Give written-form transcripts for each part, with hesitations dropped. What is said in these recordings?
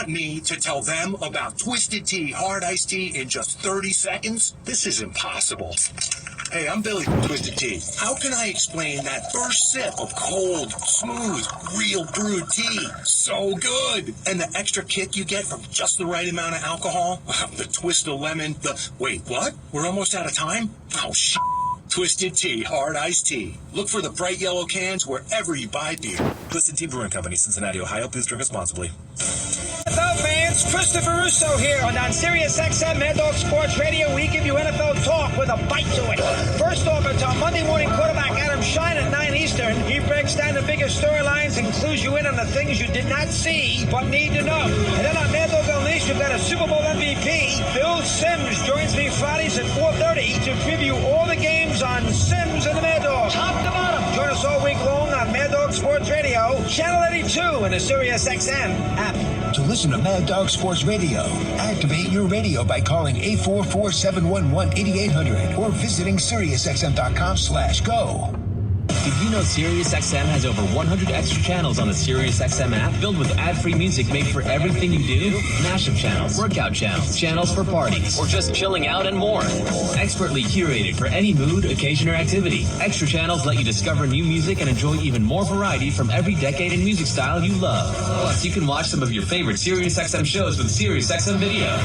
want me to tell them about Twisted Tea Hard Iced Tea in just 30 seconds? This is impossible. Hey, I'm Billy from Twisted Tea. How can I explain that first sip of cold, smooth, real brewed tea? So good! And the extra kick you get from just the right amount of alcohol? The twist of lemon, Wait, what? We're almost out of time? Oh, shit. Twisted Tea Hard Iced Tea. Look for the bright yellow cans wherever you buy beer. Twisted Tea Brewing Company, Cincinnati, Ohio. Please drink responsibly. NFL fans, Christopher Russo here, and on Sirius XM Mad Dog Sports Radio, we give you NFL talk with a bite to it. First off, it's our Monday morning quarterback Adam Shine at 9 Eastern. He breaks down the biggest storylines and clues you in on the things you did not see but need to know. And then on Mad Dog Unleashed, we've got a Super Bowl MVP. Bill Sims joins me Fridays at 4:30 to preview all the games on Sims and the Mad Dog. Top to bottom. Join us all week long on Mad Dog Sports Radio, Channel 82 and the Sirius XM app. To listen to Mad Dog Sports Radio, activate your radio by calling 844-711-8800 or visiting SiriusXM.com/go. Did you know SiriusXM has over 100 extra channels on the SiriusXM app filled with ad-free music made for everything you do? Mashup channels, workout channels, channels for parties, or just chilling out and more. Expertly curated for any mood, occasion, or activity. Extra channels let you discover new music and enjoy even more variety from every decade and music style you love. Plus, you can watch some of your favorite SiriusXM shows with SiriusXM Video.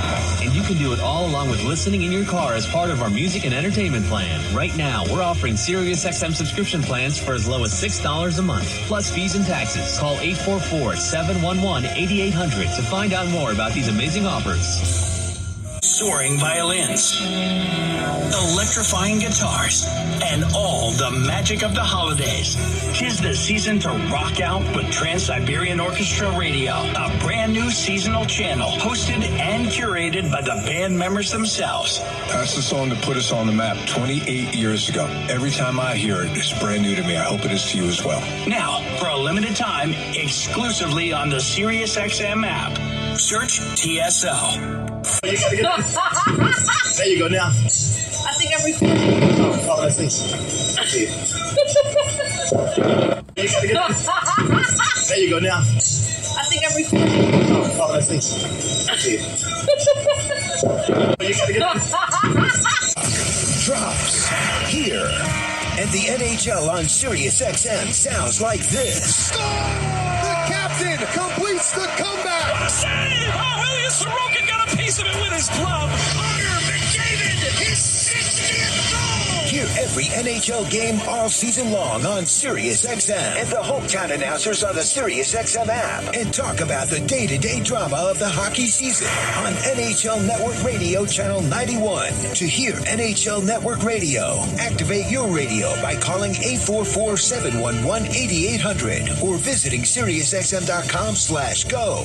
And you can do it all along with listening in your car as part of our music and entertainment plan. Right now, we're offering SiriusXM subscription plans for as low as $6 a month, plus fees and taxes. Call 844-711-8800 to find out more about these amazing offers. Soaring violins, electrifying guitars, and all the magic of the holidays. 'Tis the season to rock out with Trans-Siberian Orchestra Radio, a brand new seasonal channel hosted and curated by the band members themselves. That's the song that put us on the map 28 years ago. Every time I hear it, it's brand new to me. I hope it is to you as well. Now, for a limited time, exclusively on the SiriusXM app. Search TSL. There you go now. I think I'm recording. Oh, let's see. There you go now. I think I'm recording. Oh, let's see. Drops here. And the NHL on SiriusXM sounds like this. The captain completes the comeback. Save! Oh, Ilya Sorokin got a piece of it with his glove. Connor McDavid, his 60th goal! Hear every NHL game all season long on SiriusXM and the hometown announcers on the SiriusXM app. And talk about the day-to-day drama of the hockey season on NHL Network Radio Channel 91. To hear NHL Network Radio, activate your radio by calling 844-711-8800 or visiting SiriusXM.com/go.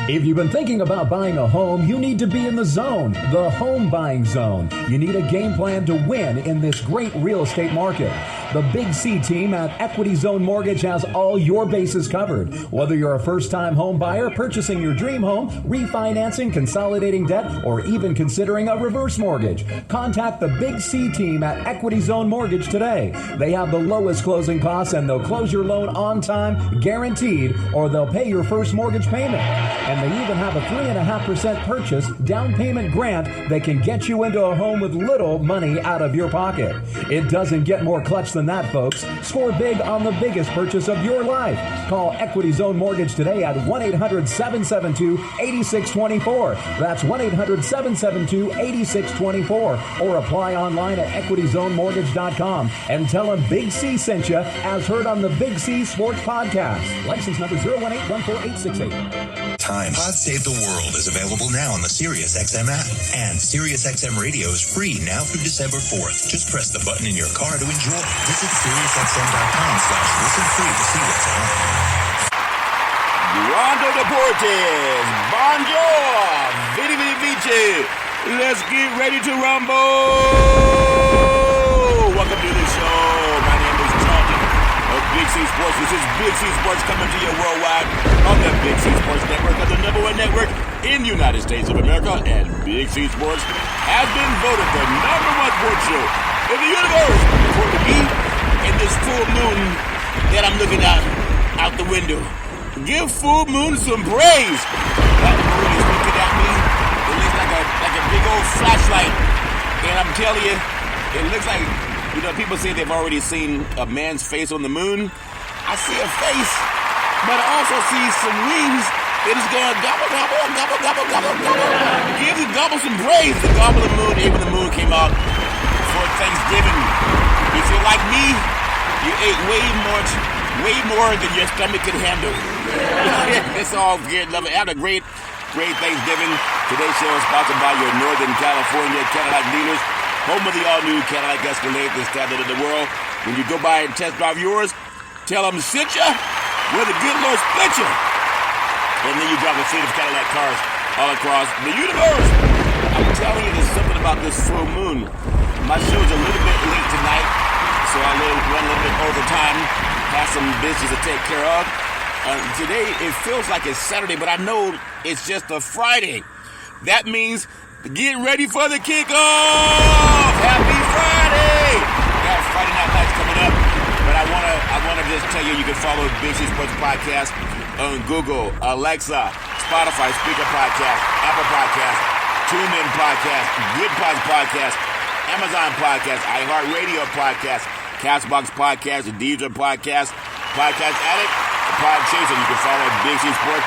If you've been thinking about buying a home, you need to be in the zone, the home buying zone. You need a game plan to win in this great real estate market. The Big C team at Equity Zone Mortgage has all your bases covered. Whether you're a first-time home buyer, purchasing your dream home, refinancing, consolidating debt, or even considering a reverse mortgage, contact the Big C team at Equity Zone Mortgage today. They have the lowest closing costs and they'll close your loan on time, guaranteed, or they'll pay your first mortgage payment. And they even have a 3.5% purchase down payment grant that can get you into a home with little money out of your pocket. It doesn't get more clutch than that, folks. Score big on the biggest purchase of your life. Call Equity Zone Mortgage today at 1-800-772-8624. That's 1-800-772-8624. Or apply online at EquityZoneMortgage.com and tell them Big C sent you as heard on the Big C Sports Podcast. License number 018-14868. Times. Pod Save the World is available now on the SiriusXM app. And SiriusXM Radio is free now through December 4th. Just press the button in your car to enjoy. Visit SiriusXM.com/listen free to see what's on. Durango Deportes, bonjour, vidi vidi vici. Let's get ready to rumble. Welcome to the show. My name is Charlton of Big C Sports. This is Big C Sports coming to you worldwide on the Big C Sports Network, the #1 network in the United States of America. And Big C Sports has been voted the #1 sports show in the universe for the beat in this full moon that I'm looking out the window. Give full moon some praise. That moon is looking at me. It looks like a big old flashlight. And I'm telling you, it looks like, people say they've already seen a man's face on the moon. I see a face, but I also see some wings. It is going gobble, gobble, gobble, gobble, gobble, gobble. Give the gobble some praise. The gobble of the moon, even the moon came out for Thanksgiving. If you're like me, you ate way more than your stomach could handle. It's all good. Love it. Have a great Thanksgiving. Today's show is sponsored by your Northern California Cadillac dealers, home of the all-new Cadillac Escalade, the standard of the world. When you go by and test drive yours, tell them sit ya, where the good Lord split ya. And then you drive a fleet of Cadillac cars all across the universe. I'm telling you, there's something about this full moon. My show's a little bit late tonight, so I run a little bit over time. Have some business to take care of. Today, it feels like it's Saturday, but I know it's just a Friday. That means get ready for the kickoff. Happy Friday! Yeah, Friday Night Lights coming up. But I wanna just tell you can follow Big C Sports Podcast on Google, Alexa, Spotify, Speaker Podcast, Apple Podcast, TuneIn Podcast, Good Pods Podcast, Amazon Podcast, iHeartRadio Podcast, Castbox Podcast, Deezer Podcast, Podcast Addict, Pod Chaser. You can follow Big C Sports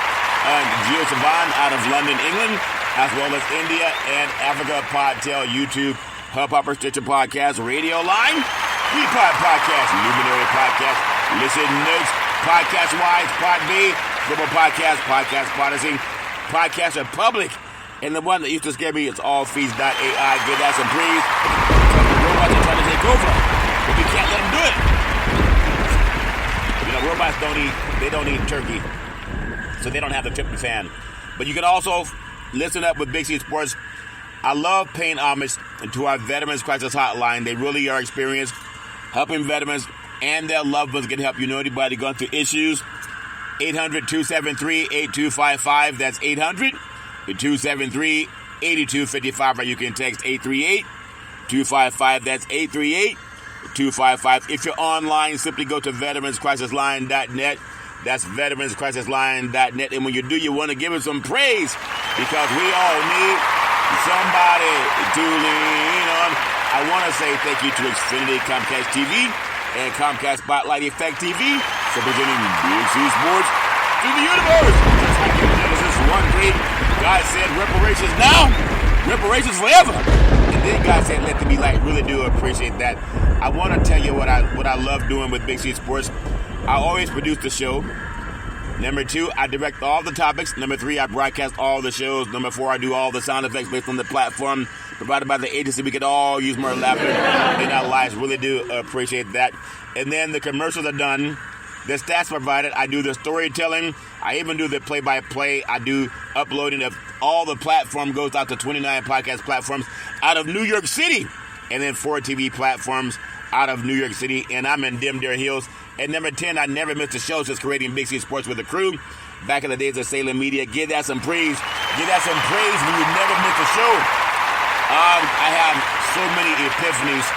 Gio Savan out of London, England, as well as India and Africa. Podtail, YouTube, Hubhopper, Stitcher Podcast, Radio Line, Pod Podcast, Luminary Podcast, Listen Notes, Podcast Wise, Podbay, Global Podcast, Podcast Prodigy, Podcast Republic, and the one that used to scare me is allfeeds.ai. Give that some praise. The robots are trying to take over, but we can't let them do it. Robots don't eat turkey, so they don't have the tryptophan. But you can also listen up with Big C Sports. I love paying homage to our Veterans Crisis Hotline. They really are experienced helping veterans and their loved ones get help. Anybody going through issues, 800-273-8255. That's 800-273-8255. Or you can text 838-255. That's 838-255. If you're online, simply go to veteranscrisisline.net. That's veteranscrisisline.net. And when you do, you want to give it some praise because we all need somebody to lean on. I want to say thank you to Xfinity, Comcast TV, and Comcast Spotlight Effect TV for presenting Big C Sports to the universe. Just like in Genesis 1:3, God said reparations now, reparations forever. And then God said let there be light. Really do appreciate that. I want to tell you what I love doing with Big C Sports. I always produce the show. Number 2, I direct all the topics. Number 3, I broadcast all the shows. Number 4, I do all the sound effects based on the platform provided by the agency. We could all use more laughter in our lives. Really do appreciate that. And then the commercials are done. The stats provided. I do the storytelling. I even do the play-by-play. I do uploading of all the platform. Goes out to 29 podcast platforms out of New York City. And then 4 TV platforms out of New York City. And I'm in Dim Dare Hills. And number 10, I never missed a show since creating Big C Sports with the crew. Back in the days of Salem Media. Give that some praise. Give that some praise when you never missed a show. I have so many epiphanies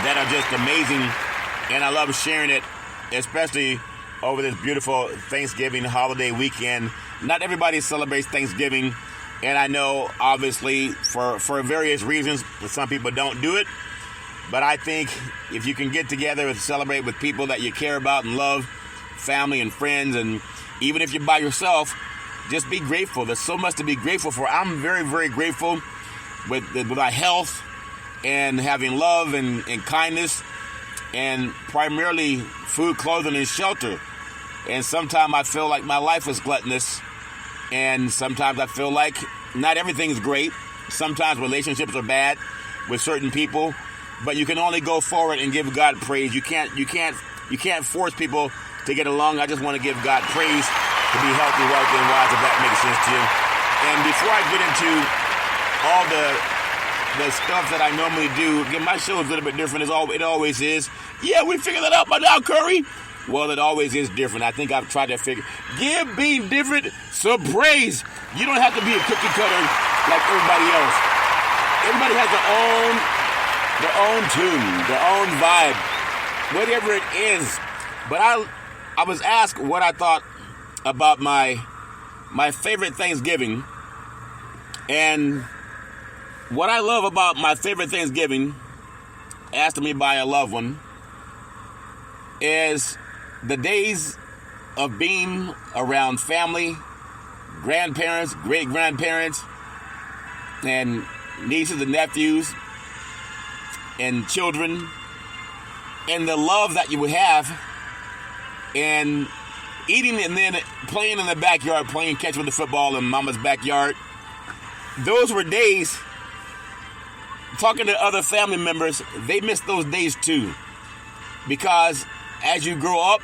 that are just amazing. And I love sharing it, especially over this beautiful Thanksgiving holiday weekend. Not everybody celebrates Thanksgiving. And I know, obviously, for various reasons, some people don't do it. But I think if you can get together and celebrate with people that you care about and love, family and friends, and even if you're by yourself, just be grateful. There's so much to be grateful for. I'm very, very grateful with my health and having love and kindness and primarily food, clothing, and shelter. And sometimes I feel like my life is gluttonous, and sometimes I feel like not everything is great. Sometimes relationships are bad with certain people. But you can only go forward and give God praise. You can't force people to get along. I just want to give God praise to be healthy, wealthy, and wise, if that makes sense to you. And before I get into all the stuff that I normally do, again, my show is a little bit different. It always is. Yeah, we figured that out by now, Curry. Well, it always is different. I think I've tried to give being different some praise. You don't have to be a cookie cutter like everybody else. Everybody has their own tune, their own vibe, whatever it is. But I was asked what I thought about my favorite Thanksgiving. And what I love about my favorite Thanksgiving, asked of me by a loved one, is the days of being around family, grandparents, great-grandparents, and nieces and nephews, and children, and the love that you would have, and eating and then playing in the backyard, playing catch with the football in mama's backyard. Those were days. Talking to other family members, they miss those days too. Because as you grow up,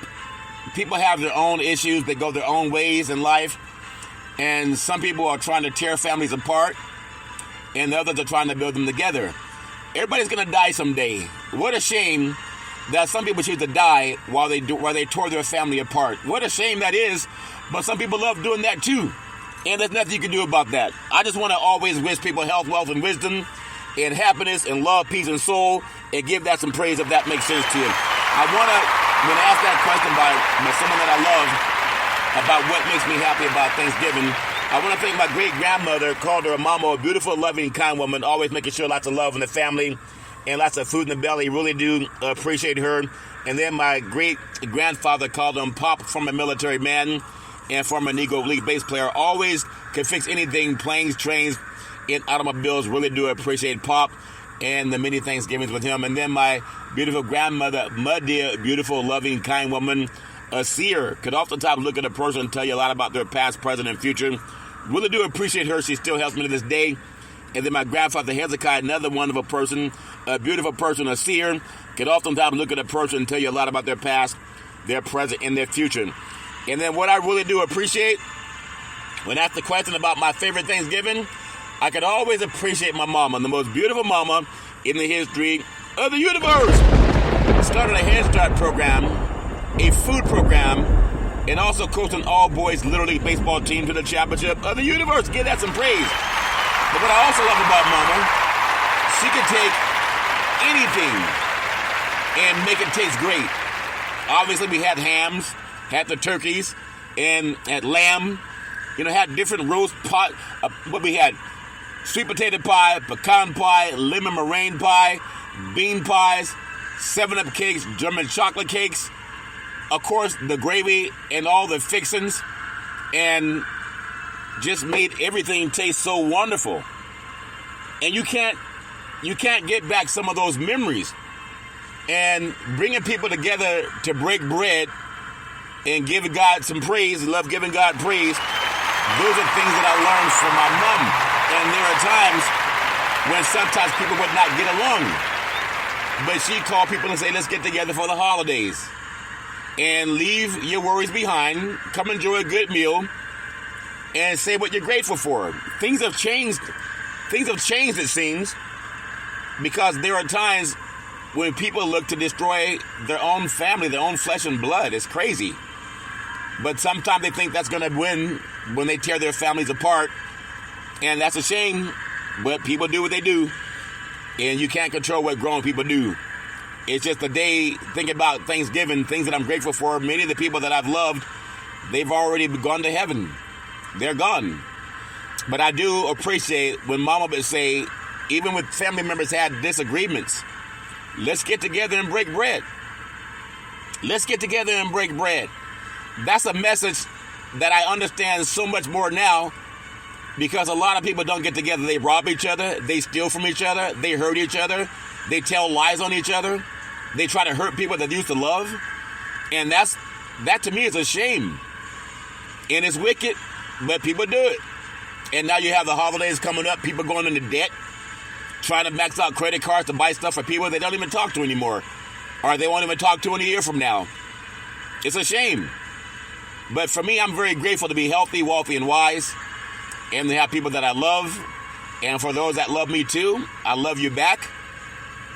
people have their own issues. They go their own ways in life. And some people are trying to tear families apart, and the others are trying to build them together. Everybody's going to die someday. What a shame that some people choose to die while they tore their family apart. What a shame that is, but some people love doing that too. And there's nothing you can do about that. I just want to always wish people health, wealth, and wisdom, and happiness, and love, peace, and soul, and give that some praise if that makes sense to you. I want to, when asked that question by someone that I love about what makes me happy about Thanksgiving, I want to thank my great-grandmother, called her a mama, a beautiful, loving, kind woman, always making sure lots of love in the family and lots of food in the belly. Really do appreciate her. And then my great-grandfather, called him Pop, former military man and former Negro League bass player, always can fix anything, planes, trains, and automobiles. Really do appreciate Pop and the many Thanksgivings with him. And then my beautiful grandmother, my dear, beautiful, loving, kind woman, a seer, could oftentimes look at a person and tell you a lot about their past, present, and future. Really do appreciate her. She still helps me to this day. And then my grandfather, Hezekiah, another wonderful person, a beautiful person, a seer, could oftentimes look at a person and tell you a lot about their past, their present, and their future. And then what I really do appreciate, when asked the question about my favorite Thanksgiving, I could always appreciate my mama, the most beautiful mama in the history of the universe. Started a Head Start program, a food program, and also coached an all-boys Little League baseball team to the championship of the universe. Give that some praise. But what I also love about Mama, she could take anything and make it taste great. Obviously, we had hams, had the turkeys, and had lamb. You know, had different roast pot. What we had: sweet potato pie, pecan pie, lemon meringue pie, bean pies, 7-Up cakes, German chocolate cakes. Of course, the gravy and all the fixings, and just made everything taste so wonderful. And you can't get back some of those memories. And bringing people together to break bread and give God some praise, love giving God praise, those are things that I learned from my mom. And there are times when sometimes people would not get along, but she called people and say, let's get together for the holidays and leave your worries behind, come enjoy a good meal, and say what you're grateful for. Things have changed. Things have changed, it seems, because there are times when people look to destroy their own family, their own flesh and blood. It's crazy. But sometimes they think that's going to win when they tear their families apart. And that's a shame, but people do what they do. And you can't control what grown people do. It's just a day, think about Thanksgiving, things that I'm grateful for. Many of the people that I've loved, they've already gone to heaven. They're gone. But I do appreciate when Mama would say, even when family members had disagreements, let's get together and break bread. Let's get together and break bread. That's a message that I understand so much more now, because a lot of people don't get together. They rob each other. They steal from each other. They hurt each other. They tell lies on each other. They try to hurt people that they used to love. And that to me is a shame. And it's wicked, but people do it. And now you have the holidays coming up, people going into debt, trying to max out credit cards to buy stuff for people they don't even talk to anymore, or they won't even talk to in a year from now. It's a shame. But for me, I'm very grateful to be healthy, wealthy, and wise, and to have people that I love. And for those that love me too, I love you back.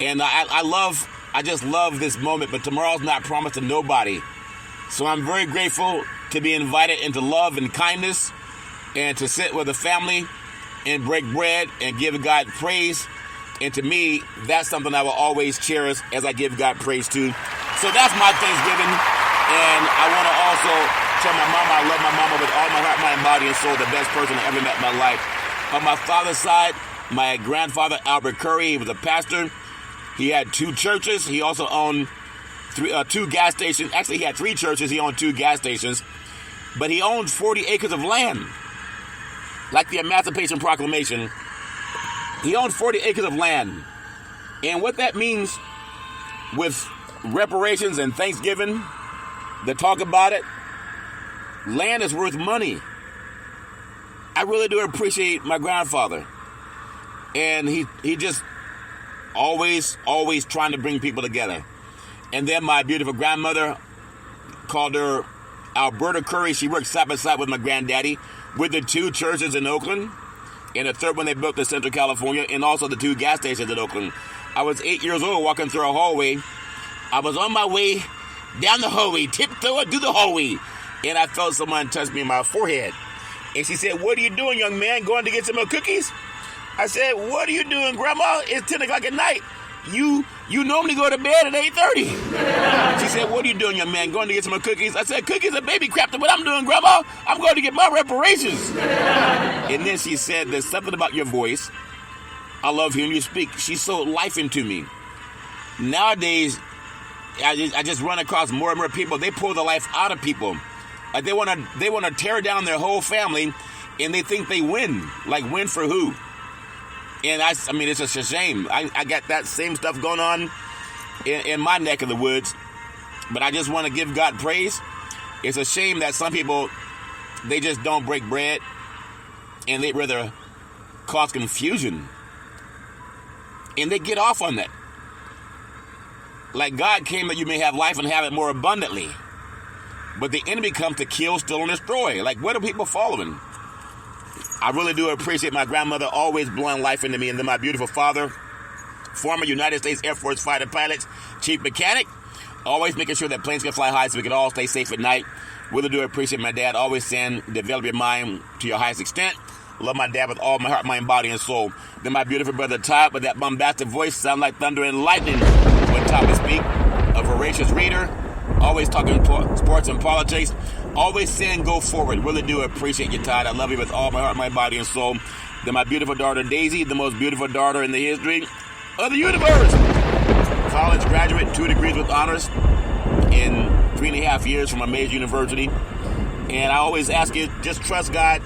And I just love this moment, but tomorrow's not promised to nobody. So I'm very grateful to be invited into love and kindness, and to sit with a family and break bread and give God praise. And to me, that's something I will always cherish as I give God praise too. So that's my Thanksgiving. And I want to also tell my mama I love my mama with all my heart, mind, body, and soul. The best person I ever met in my life. On my father's side, my grandfather, Albert Curry, he was a pastor. He had 2 churches. He also owned 2 gas stations. Actually, he had 3 churches. He owned 2 gas stations. But he owned 40 acres of land. Like the Emancipation Proclamation, he owned 40 acres of land. And what that means with reparations and Thanksgiving, the talk about it, land is worth money. I really do appreciate my grandfather. And he just always trying to bring people together. And then my beautiful grandmother, called her Alberta Curry. She worked side by side with my granddaddy with the 2 churches in Oakland. And the 3rd one they built in Central California, and also the 2 gas stations in Oakland. I was 8 years old walking through a hallway. I was on my way down the hallway, tiptoeing through the hallway. And I felt someone touch me in my forehead. And she said, "What are you doing, young man? Going to get some more cookies?" I said, "What are you doing, Grandma? It's 10 o'clock at night. You normally go to bed at 8:30. She said, "What are you doing, young man? Going to get some more cookies?" I said, "Cookies are baby crap. What I'm doing, Grandma? I'm going to get my reparations." And then she said, "There's something about your voice. I love hearing you speak." She sold life into me. Nowadays, I just run across more and more people. They pull the life out of people. Like they want to tear down their whole family, and they think they win. Like, win for who? And I mean, it's just a shame. I got that same stuff going on in my neck of the woods, but I just want to give God praise. It's a shame that some people, they just don't break bread, and they'd rather cause confusion, and they get off on that. Like, God came that you may have life and have it more abundantly, but the enemy comes to kill, steal, and destroy. Like, what are people following? I really do appreciate my grandmother always blowing life into me, and then my beautiful father, former United States Air Force fighter pilot, chief mechanic, always making sure that planes can fly high so we can all stay safe at night. Really do appreciate my dad always saying, develop your mind to your highest extent. Love my dad with all my heart, mind, body, and soul. Then my beautiful brother Todd with that bombastic voice, sound like thunder and lightning when Todd would speak. A voracious reader, always talking sports and politics, always saying go forward. Really do appreciate you, Todd. I love you with all my heart, mind, body, and soul. Then my beautiful daughter Daisy, the most beautiful daughter in the history of the universe. College graduate, 2 degrees with honors in 3.5 years from a major university. And I always ask you, just trust God.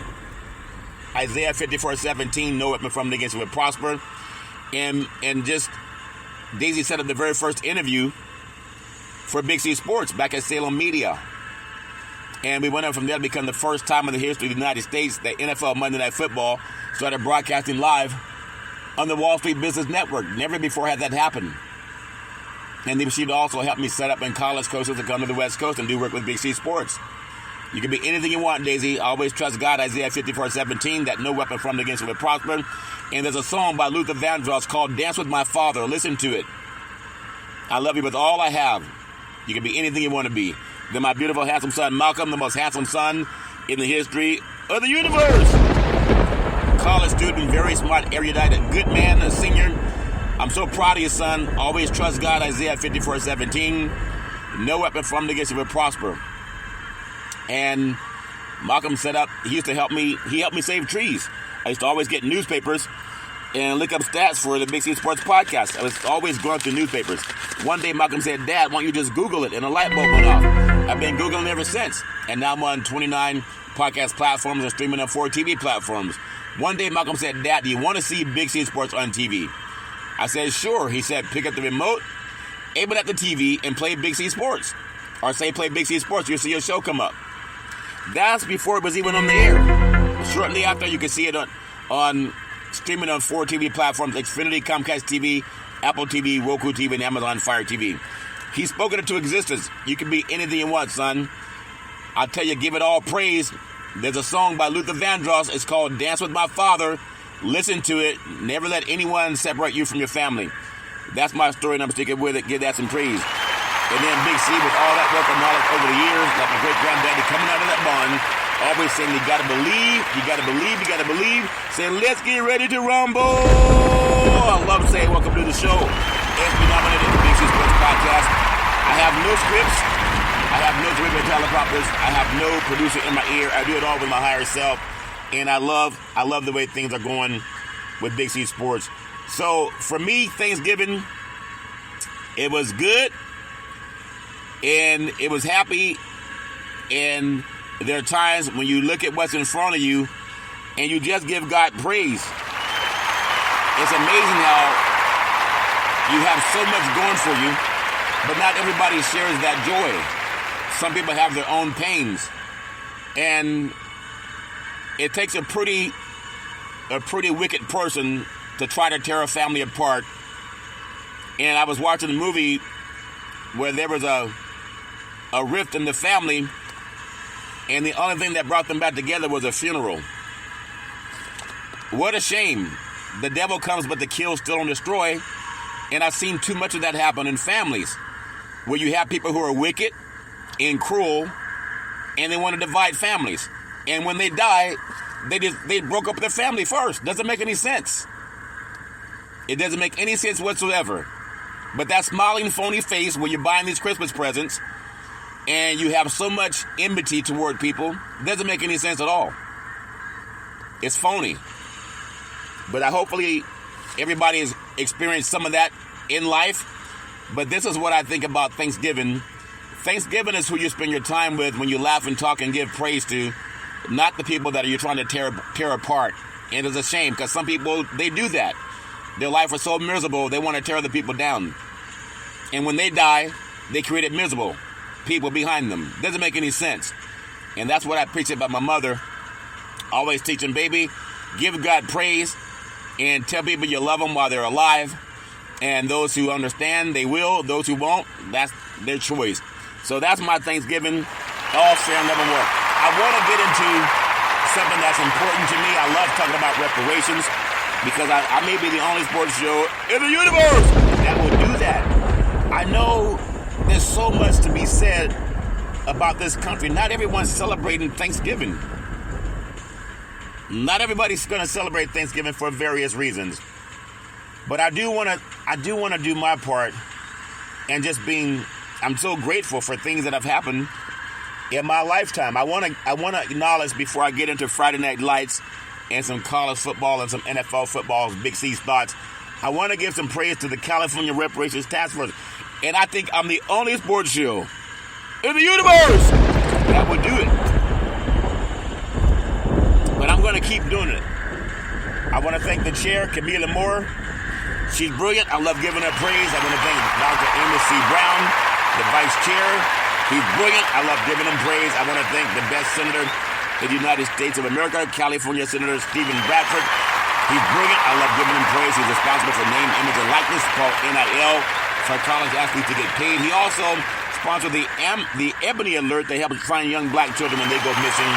Isaiah 54:17, no weapon formed against you will prosper. And just, Daisy set up the very first interview for Big C Sports back at Salem Media. And we went up from there to become the first time in the history of the United States that NFL Monday Night Football started broadcasting live on the Wall Street Business Network. Never before had that happen. And then she'd also help me set up in college coaches to come to the West Coast and do work with Big C Sports. You can be anything you want, Daisy. Always trust God, Isaiah 54:17, that no weapon formed against you will prosper. And there's a song by Luther Vandross called Dance With My Father. Listen to it. I love you with all I have. You can be anything you want to be. Then my beautiful, handsome son, Malcolm, the most handsome son in the history of the universe. College student, very smart, erudite, a good man, a senior. I'm so proud of you, son. Always trust God, Isaiah 54:17. No weapon formed against you will prosper. And Malcolm set up, he used to help me save trees. I used to always get newspapers and look up stats for the Big C Sports podcast. I was always going through newspapers. One day Malcolm said, "Dad, why don't you just Google it?" And a light bulb went off. I've been Googling ever since. And now I'm on 29 podcast platforms and streaming on 4 TV platforms. One day Malcolm said, "Dad, do you want to see Big C Sports on TV?" I said, "Sure." He said, "Pick up the remote, aim it at the TV, and play Big C Sports." Or say, "Play Big C Sports, you'll see your show come up." That's before it was even on the air. Shortly after, you can see it on streaming on 4 TV platforms: Xfinity, Comcast TV, Apple TV, Roku TV, and Amazon Fire TV. He's spoken it to existence. You can be anything you want, son. I'll tell you, give it all praise. There's a song by Luther Vandross. It's called Dance With My Father. Listen to it. Never let anyone separate you from your family. That's my story, and I'm sticking with it. Give that some praise. And then Big C, with all that work and knowledge over the years, like my great-granddaddy coming out of that barn, always saying, you gotta believe, you gotta believe, you gotta believe. Saying, let's get ready to rumble. I love saying, welcome to the show. SB nominated the Big C Sports Podcast. I have no scripts. I I have no delivery teleprompters. I have no producer in my ear. I do it all with my higher self. And I love the way things are going with Big C Sports. So for me, Thanksgiving, it was good. And it was happy. And there are times when you look at what's in front of you and you just give God praise. It's amazing how you have so much going for you, but not everybody shares that joy. Some people have their own pains. And it takes a pretty wicked person to try to tear a family apart. And I was watching a movie where there was a rift in the family, and the only thing that brought them back together was a funeral. What a shame. The devil comes but to kill, steal, and destroy. And I've seen too much of that happen in families, where you have people who are wicked and cruel, and they want to divide families. And when they die, they broke up their family first. Doesn't make any sense. It doesn't make any sense whatsoever. But that smiling, phony face where you're buying these Christmas presents and you have so much enmity toward people, doesn't make any sense at all. It's phony. But hopefully everybody has experienced some of that in life. But this is what I think about Thanksgiving. Thanksgiving is who you spend your time with when you laugh and talk and give praise to, not the people that you're trying to tear apart. And it's a shame because some people, they do that. Their life was so miserable, they want to tear the people down. And when they die, they created miserable people behind them. Doesn't make any sense. And that's what I preach about my mother. Always teaching, baby, give God praise and tell people you love them while they're alive. And those who understand, they will. Those who won't, that's their choice. So that's my Thanksgiving. All fair, never work. I want to get into something that's important to me. I love talking about reparations because I may be the only sports show in the universe that will do that. I know there's so much to be said about this country. Not everyone's celebrating Thanksgiving. Not everybody's going to celebrate Thanksgiving for various reasons. But I do want to do my part and I'm so grateful for things that have happened in my lifetime. I want to acknowledge before I get into Friday Night Lights and some college football and some NFL football, Big C's thoughts. I want to give some praise to the California Reparations Task Force. And I think I'm the only sports show in the universe that would do it. But I'm going to keep doing it. I want to thank the chair, Camila Moore. She's brilliant. I love giving her praise. I want to thank Dr. Amos C. Brown, the vice chair. He's brilliant. I love giving him praise. I want to thank the best senator in the United States of America, California Senator Stephen Bradford. He's brilliant. I love giving him praise. He's responsible for name, image, and likeness, called NIL, for college athletes to get paid. He also sponsored the Ebony Alert that helps find young black children when they go missing.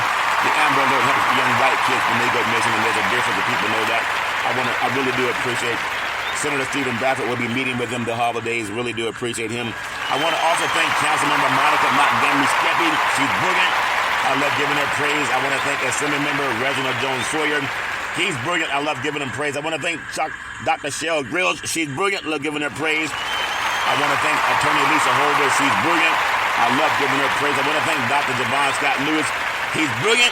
The Amber Alert helps young white kids when they go missing, and there's a difference if people know that. I really do appreciate Senator Stephen Bradford. Will be meeting with him the holidays. Really do appreciate him. I want to also thank Councilmember Monica Montgomery Skeppy. She's brilliant. I love giving her praise. I want to thank Assembly Member Reginald Jones Sawyer. He's brilliant. I love giving him praise. I want to thank Dr. Cheryl Grills. She's brilliant. I love giving her praise. I want to thank Attorney Lisa Holder. She's brilliant. I love giving her praise. I want to thank Dr. Javon Scott Lewis. He's brilliant.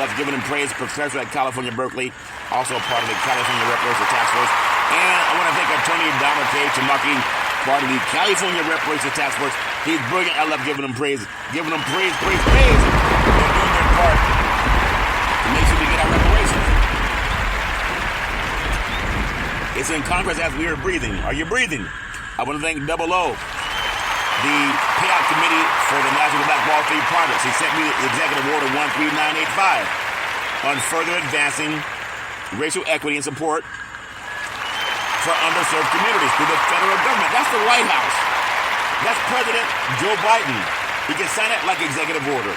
Love giving him praise. Professor at California Berkeley. Also part of the California Reparations Task Force. And I want to thank Attorney Donald K. Tamaki, part of the California Reparations Task Force. He's brilliant. I love giving him praise. Giving him praise. They're doing their part to make sure we get our reparations. It's in Congress as we are breathing. Are you breathing? I want to thank Double O, the payout committee for the National Black Wall Street Project. He sent me the Executive Order 13985 on further advancing racial equity and support for underserved communities through the federal government. That's the White House. That's President Joe Biden. He can sign it like executive order.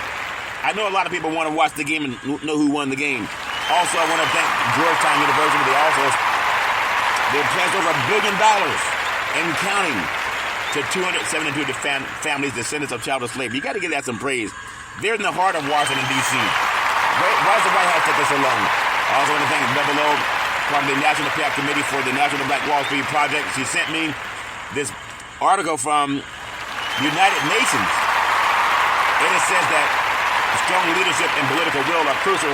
I know a lot of people want to watch the game and know who won the game. Also, I want to thank Georgetown University. They pledged over $1 billion and counting to 272 families, descendants of child slavery. You got to give that some praise. They're in the heart of Washington, D.C. Why does the White House take us so long? I also want to thank Double O, part of the National Payout Committee for the National Black Wall Street Project. She sent me this article from United Nations. And it says that strong leadership and political will are crucial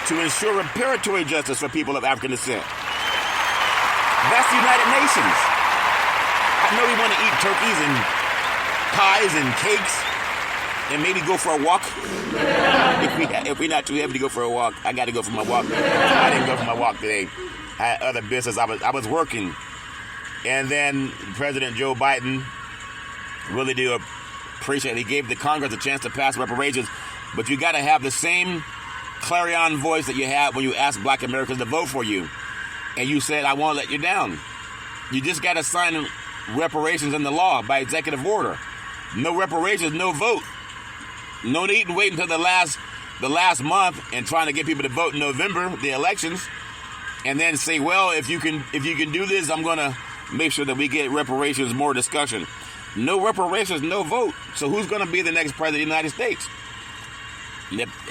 to ensure reparatory justice for people of African descent. That's the United Nations. I know we want to eat turkeys and pies and cakes and maybe go for a walk. If we're not too heavy to go for a walk, I got to go for my walk. I didn't go for my walk today. I had other business. I was working. And then President Joe Biden, really do appreciate it. He gave the Congress a chance to pass reparations, but you got to have the same clarion voice that you had when you asked black Americans to vote for you. And you said, I won't let you down. You just got to sign reparations in the law by executive order. No reparations, no vote. No need to wait until the last month and trying to get people to vote in November, the elections, and then say, well, if you can do this, I'm going to make sure that we get reparations, more discussion. No reparations, no vote. So who's going to be the next president of the United States?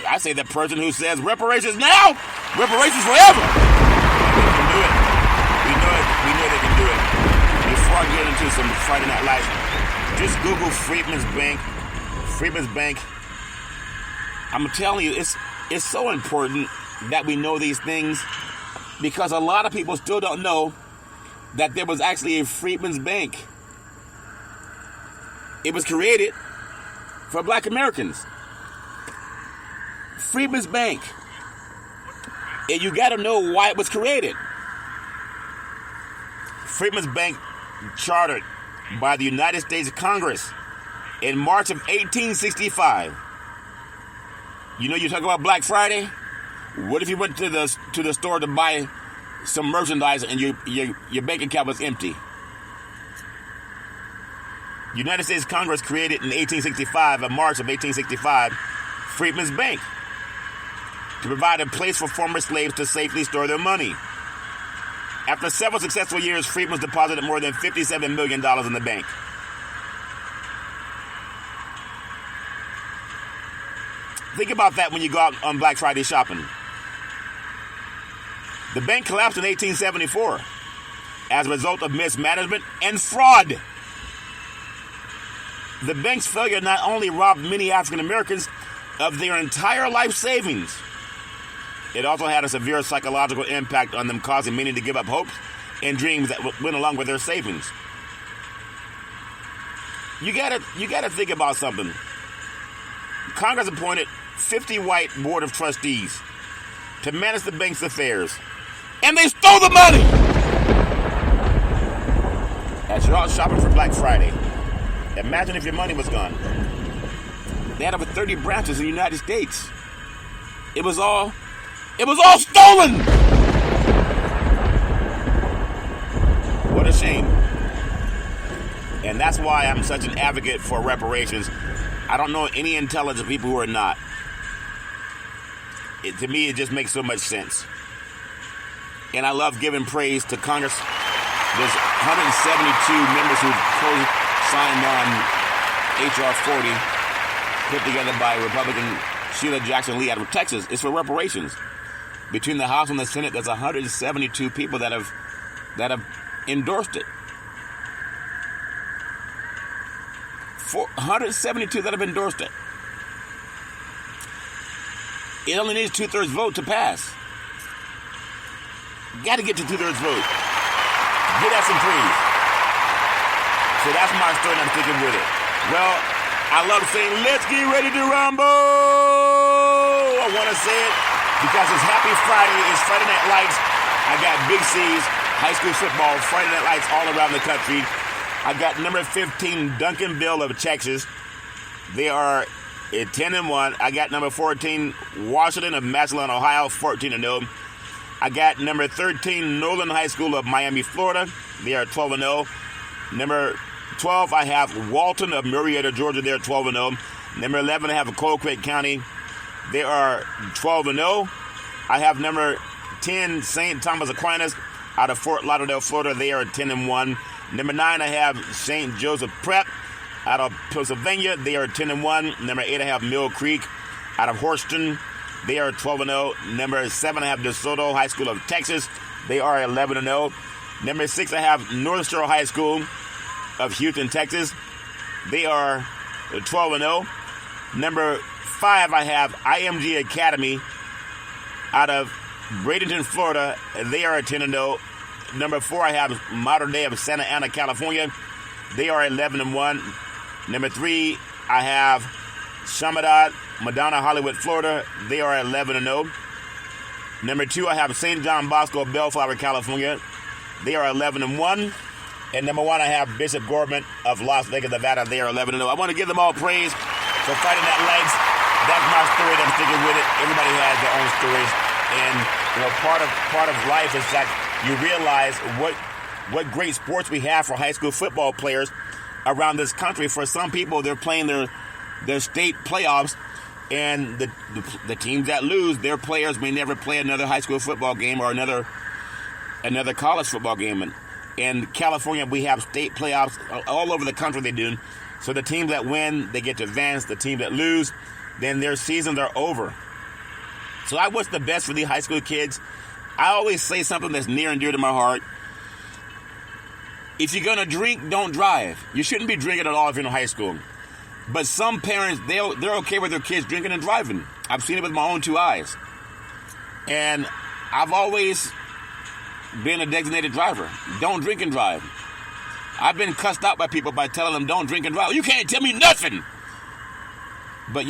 I say the person who says reparations now, reparations forever. They can do it. We know they can do it. Before I get into some Friday Night Lights, just Google Freedman's Bank. Freedman's Bank. I'm telling you, it's so important that we know these things, because a lot of people still don't know that there was actually a Freedman's Bank. It was created for black Americans. Freedman's Bank. And you got to know why it was created. Freedman's Bank, chartered by the United States Congress in March of 1865. You know, you talk about Black Friday. What if you went to the store to buy some merchandise and your bank account was empty? United States Congress created in 1865, in March of 1865, Freedman's Bank to provide a place for former slaves to safely store their money. After several successful years, Freedman's deposited more than $57 million in the bank. Think about that when you go out on Black Friday shopping. The bank collapsed in 1874 as a result of mismanagement and fraud. The bank's failure not only robbed many African Americans of their entire life savings, it also had a severe psychological impact on them, causing many to give up hopes and dreams that went along with their savings. You gotta think about something. Congress appointed 50 white board of trustees to manage the bank's affairs, and they stole the money. As you're out shopping for Black Friday, imagine if your money was gone. They had over 30 branches in the United States. It was all stolen. What a shame. And that's why I'm such an advocate for reparations. I don't know any intelligent people who are not. To me, it just makes so much sense. And I love giving praise to Congress. There's 172 members who co-signed on H.R. 40, put together by Republican Sheila Jackson Lee out of Texas. It's for reparations. Between the House and the Senate, there's 172 people that have endorsed it. 172 that have endorsed it. It only needs 2/3 vote to pass. Got to get to 2/3 vote. Get that some praise. So that's my story, and I'm sticking with it. Well, I love saying, let's get ready to rumble. I want to say it because it's Happy Friday. It's Friday Night Lights. I got Big C's, high school football, Friday Night Lights all around the country. I got number 15, Duncanville of Texas. They are at 10-1. I got number 14, Washington of Massillon, Ohio, 14-0. I got number 13, Nolan High School of Miami, Florida. They are 12-0. Number 12, I have Walton of Marietta, Georgia. They are 12-0. Number 11, I have Colquitt County. They are 12-0. I have number 10, St. Thomas Aquinas out of Fort Lauderdale, Florida. They are 10-1. Number 9, I have St. Joseph Prep out of Pennsylvania. They are 10-1. Number 8, I have Mill Creek out of Houston. They are 12-0. Number 7, I have DeSoto High School of Texas. They are 11-0. Number 6, I have North Shore High School of Houston, Texas. They are 12-0. Number 5, I have IMG Academy out of Bradenton, Florida. They are 10-0. Number 4, I have Modern Day of Santa Ana, California. They are 11-1. Number 3, I have Shamadad, Madonna, Hollywood, Florida. They are 11-0. Number 2, I have St. John Bosco, Bellflower, California. They are 11-1. And number 1, I have Bishop Gorman of Las Vegas, Nevada. They are 11-0. I want to give them all praise for fighting that legs. That's my story. I'm sticking with it. Everybody has their own stories. And, part of life is that you realize what great sports we have for high school football players around this country. For some people, they're playing their state playoffs, and the teams that lose, their players may never play another high school football game or another college football game. In California, we have state playoffs all over the country. They do. So the teams that win, they get to advance. The teams that lose, then their seasons are over. So I wish the best for these high school kids. I always say something that's near and dear to my heart. If you're going to drink, don't drive. You shouldn't be drinking at all if you're in high school. But some parents, they're okay with their kids drinking and driving. I've seen it with my own 2 eyes. And I've always been a designated driver. Don't drink and drive. I've been cussed out by people by telling them don't drink and drive. You can't tell me nothing. But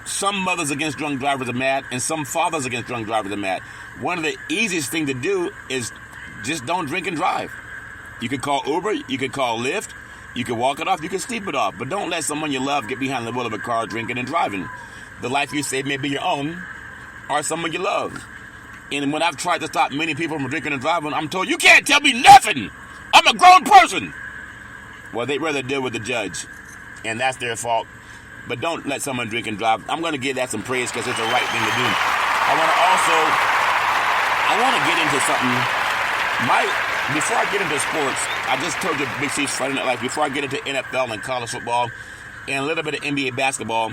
some mothers against drunk drivers are mad, and some fathers against drunk drivers are mad. One of the easiest things to do is just don't drink and drive. You could call Uber, you could call Lyft, you could walk it off, you could sleep it off. But don't let someone you love get behind the wheel of a car drinking and driving. The life you save may be your own or someone you love. And when I've tried to stop many people from drinking and driving, I'm told, you can't tell me nothing. I'm a grown person. Well, they'd rather deal with the judge, and that's their fault. But don't let someone drink and drive. I'm going to give that some praise because it's the right thing to do. I want to get into something. Before I get into sports, I just told you Big C's Friday Night Lights. Before I get into NFL and college football and a little bit of NBA basketball,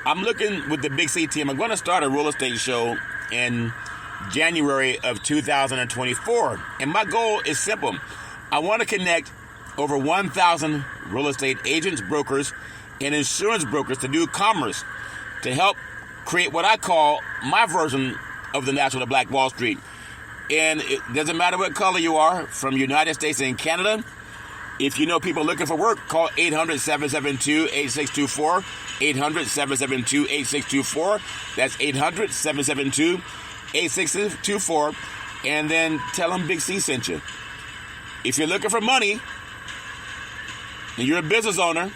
I'm looking with the Big C team. I'm going to start a real estate show in January of 2024. And my goal is simple. I want to connect over 1,000 real estate agents, brokers, and insurance brokers to do commerce, to help create what I call my version of the National Black Wall Street. And it doesn't matter what color you are, from United States and Canada. If you know people looking for work, call 800-772-8624. 800-772-8624. That's 800-772-8624. And then tell them Big C sent you. If you're looking for money and you're a business owner,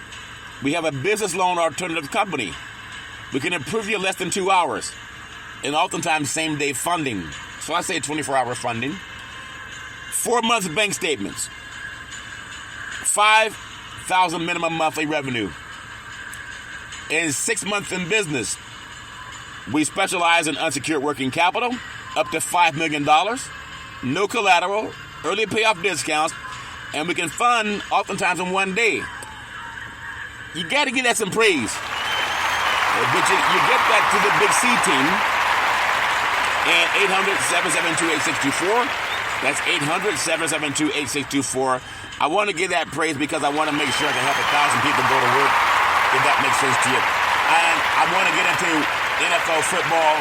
we have a business loan alternative company. We can approve you in less than 2 hours. And oftentimes same-day funding. So I say 24-hour funding. 4 months bank statements. 5,000 minimum monthly revenue. And 6 months in business. We specialize in unsecured working capital, up to $5 million. No collateral, early payoff discounts, and we can fund oftentimes in 1 day. You got to give that some praise. But you get that to the Big C team. And 800-772-8624. That's 800-772-8624. I want to give that praise because I want to make sure I can help 1,000 people go to work, if that makes sense to you. And I want to get into NFL football.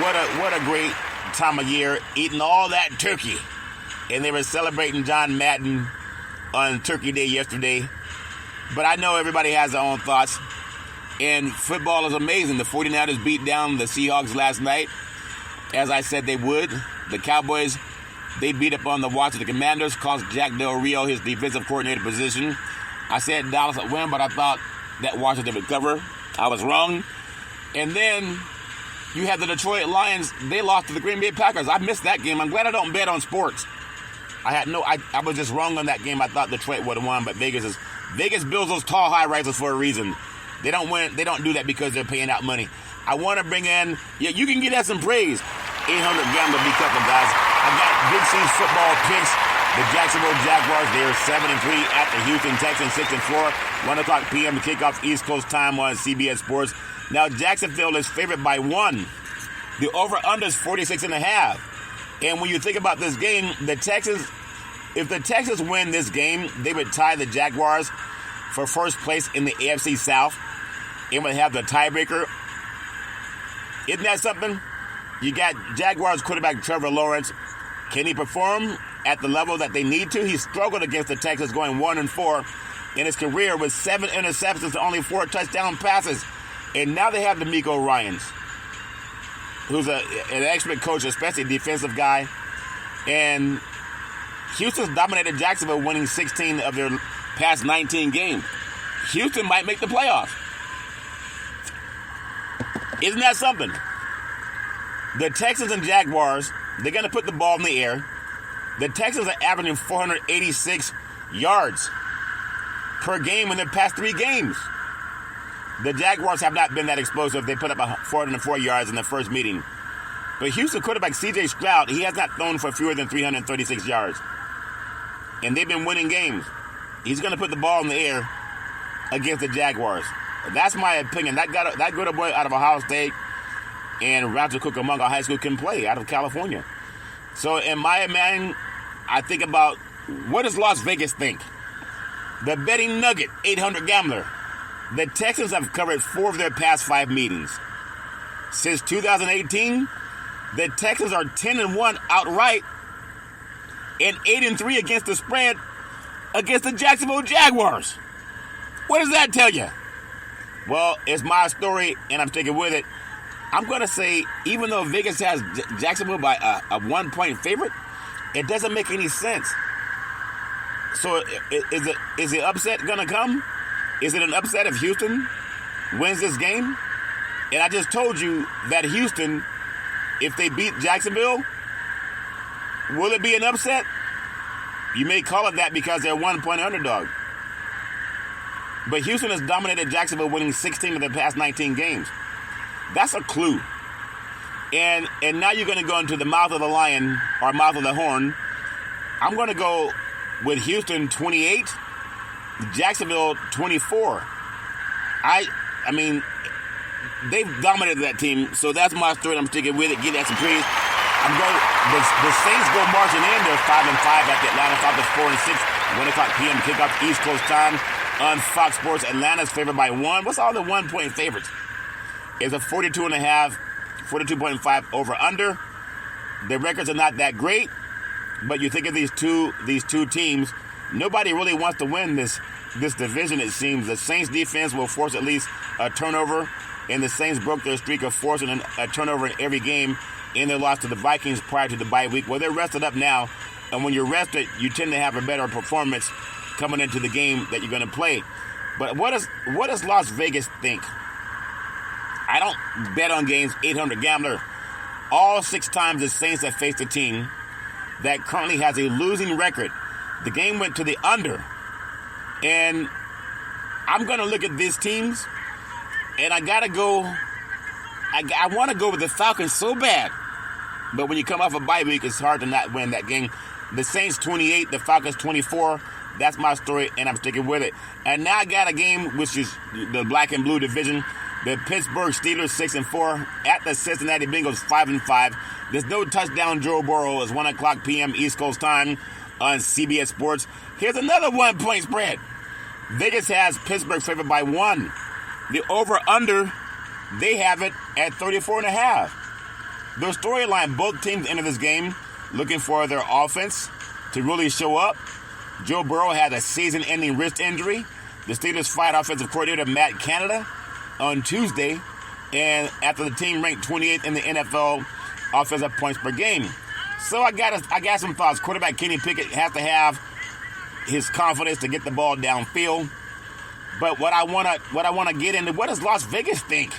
What a great time of year, eating all that turkey. And they were celebrating John Madden on Turkey Day yesterday. But I know everybody has their own thoughts. And football is amazing. The 49ers beat down the Seahawks last night, as I said they would. The Cowboys, they beat up on the Washington Commanders, cost Jack Del Rio his defensive coordinator position. I said Dallas would win, but I thought that Washington would cover. I was wrong. And then you have the Detroit Lions. They lost to the Green Bay Packers. I missed that game. I'm glad I don't bet on sports. I was just wrong on that game. I thought Detroit would have won, but Vegas builds those tall high rises for a reason. They don't win. They don't do that because they're paying out money. I want to bring in, you can get that some praise. 800 Gambler Be Couple, guys. I got Big C's football picks. The Jacksonville Jaguars, they are 7-3 at the Houston Texans, 6-4. 1 o'clock p.m. kickoff East Coast time on CBS Sports. Now Jacksonville is favored by 1. The over/under is 46.5. And when you think about this game, if the Texans win this game, they would tie the Jaguars for first place in the AFC South and would have the tiebreaker. Isn't that something? You got Jaguars quarterback Trevor Lawrence. Can he perform at the level that they need to? He struggled against the Texans, going 1-4 in his career with 7 interceptions and only 4 touchdown passes. And now they have D'Amico Ryans, who's an expert coach, especially a defensive guy. And Houston's dominated Jacksonville, winning 16 of their past 19 games. Houston might make the playoffs. Isn't that something? The Texans and Jaguars, they're going to put the ball in the air. The Texans are averaging 486 yards per game in their past 3 games. The Jaguars have not been that explosive. They put up 404 yards in the first meeting. But Houston quarterback C.J. Stroud, he has not thrown for fewer than 336 yards. And they've been winning games. He's going to put the ball in the air against the Jaguars. That's my opinion. That good boy out of Ohio State and Rancho Cucamonga High School can play out of California. So in my mind, I think about, what does Las Vegas think? The betting nugget, 800 gambler. The Texans have covered 4 of their past 5 meetings. Since 2018, the Texans are 10-1 outright and 8-3 against the spread against the Jacksonville Jaguars. What does that tell you? Well, it's my story, and I'm sticking with it. I'm going to say, even though Vegas has Jacksonville by a 1-point favorite, it doesn't make any sense. So is the upset going to come? Is it an upset if Houston wins this game? And I just told you that Houston, if they beat Jacksonville, will it be an upset? You may call it that because they're a 1-point underdog. But Houston has dominated Jacksonville, winning 16 of their past 19 games. That's a clue. And now you're going to go into the mouth of the lion or mouth of the horn. I'm going to go with Houston 28, Jacksonville 24. I mean, they've dominated that team, so that's my story. I'm sticking with it. Give that some praise. The Saints go marching in. They're 5-5 at the Atlanta Falcons, 4-6. 1 o'clock p.m. kickoff East Coast time on Fox Sports. Atlanta's favored by 1. What's all the 1-point favorites? It's a 42.5, 42.5 over under. The records are not that great, but you think of these two teams, nobody really wants to win this division, it seems. The Saints defense will force at least a turnover, and the Saints broke their streak of forcing a turnover in every game in their loss to the Vikings prior to the bye week. Well, they're rested up now, and when you're rested, you tend to have a better performance coming into the game that you're going to play. But what does Las Vegas think? I don't bet on games, 800 gambler. All 6 times the Saints have faced a team that currently has a losing record. The game went to the under. And I'm going to look at these teams, and I got to go. I want to go with the Falcons so bad. But when you come off a bye week, it's hard to not win that game. The Saints 28, the Falcons 24. That's my story, and I'm sticking with it. And now I got a game, which is the black and blue division. The Pittsburgh Steelers 6-4 at the Cincinnati Bengals 5-5. There's no touchdown. Joe Burrow is 1 o'clock p.m. East Coast time on CBS Sports. Here's another 1-point spread. Vegas has Pittsburgh favored by 1. The over/under, they have it at 34.5. Their storyline, both teams enter this game looking for their offense to really show up. Joe Burrow had a season-ending wrist injury. The Steelers fired offensive coordinator Matt Canada on Tuesday, and after the team ranked 28th in the NFL offensive points per game. So I got some thoughts. Quarterback Kenny Pickett has to have his confidence to get the ball downfield. But what I want to get into, what does Las Vegas think?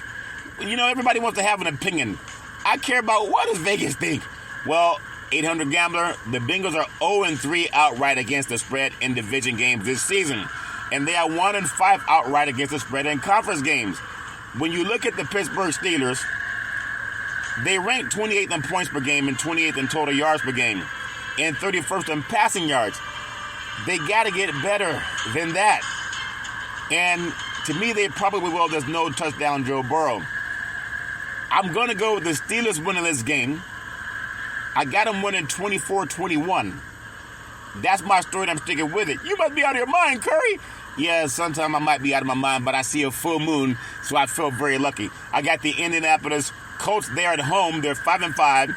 You know, everybody wants to have an opinion. I care about what does Vegas think. Well, 800 gambler, the Bengals are 0-3 outright against the spread in division games this season. And they are 1-5 outright against the spread in conference games. When you look at the Pittsburgh Steelers, they rank 28th in points per game and 28th in total yards per game and 31st in passing yards. They got to get better than that. And to me, they probably will. There's no touchdown Joe Burrow. I'm going to go with the Steelers winning this game. I got them winning 24-21. That's my story, and I'm sticking with it. You must be out of your mind, Curry. Yeah, sometime I might be out of my mind, but I see a full moon, so I feel very lucky. I got the Indianapolis Colts there at home. They're 5-5,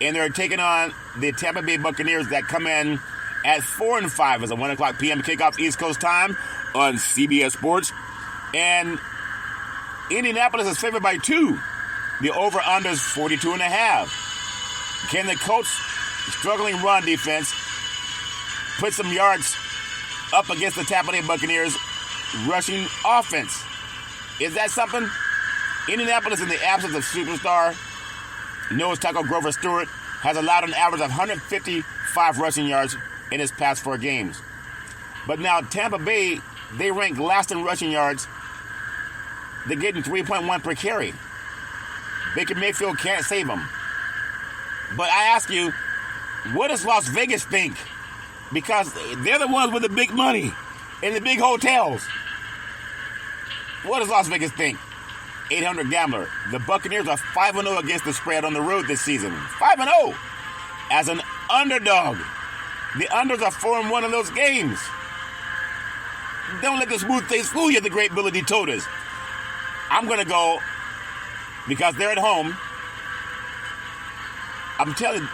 and they're taking on the Tampa Bay Buccaneers that come in at 4-5 as a 1 o'clock p.m. kickoff East Coast time on CBS Sports. And Indianapolis is favored by 2. The over-under is 42.5. Can the Colts' struggling run defense put some yards up against the Tampa Bay Buccaneers rushing offense? Is that something? Indianapolis, in the absence of superstar nose tackle Grover Stewart, has allowed an average of 155 rushing yards in his past 4 games. But now Tampa Bay, they rank last in rushing yards. They're getting 3.1 per carry. Baker Mayfield can't save them. But I ask you, what does Las Vegas think? Because they're the ones with the big money and the big hotels. What does Las Vegas think? 800 Gambler. The Buccaneers are 5-0 against the spread on the road this season. 5-0 as an underdog. The unders are 4-1 in those games. Don't let the smooth face fool you, the great Billy D told us. I'm going to go, because they're at home. I'm telling you,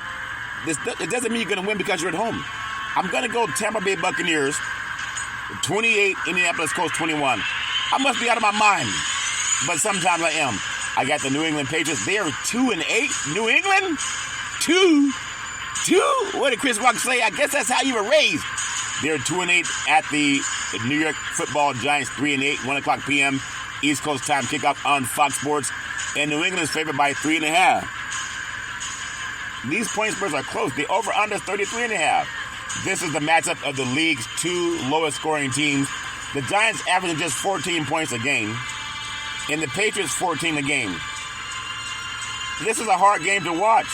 it doesn't mean you're going to win because you're at home. I'm going to go Tampa Bay Buccaneers, 28, Indianapolis Colts 21. I must be out of my mind, but sometimes I am. I got the New England Patriots. They are 2-8. New England? 2? What did Chris Rock say? I guess that's how you were raised. They're 2-8 at the New York Football Giants, 3-8, 1 o'clock p.m. East Coast time kickoff on Fox Sports. And New England is favored by 3.5. These point spreads are close. The over-under is 33.5. This is the matchup of the league's 2 lowest scoring teams. The Giants averaging just 14 points a game, and the Patriots 14 a game. This is a hard game to watch.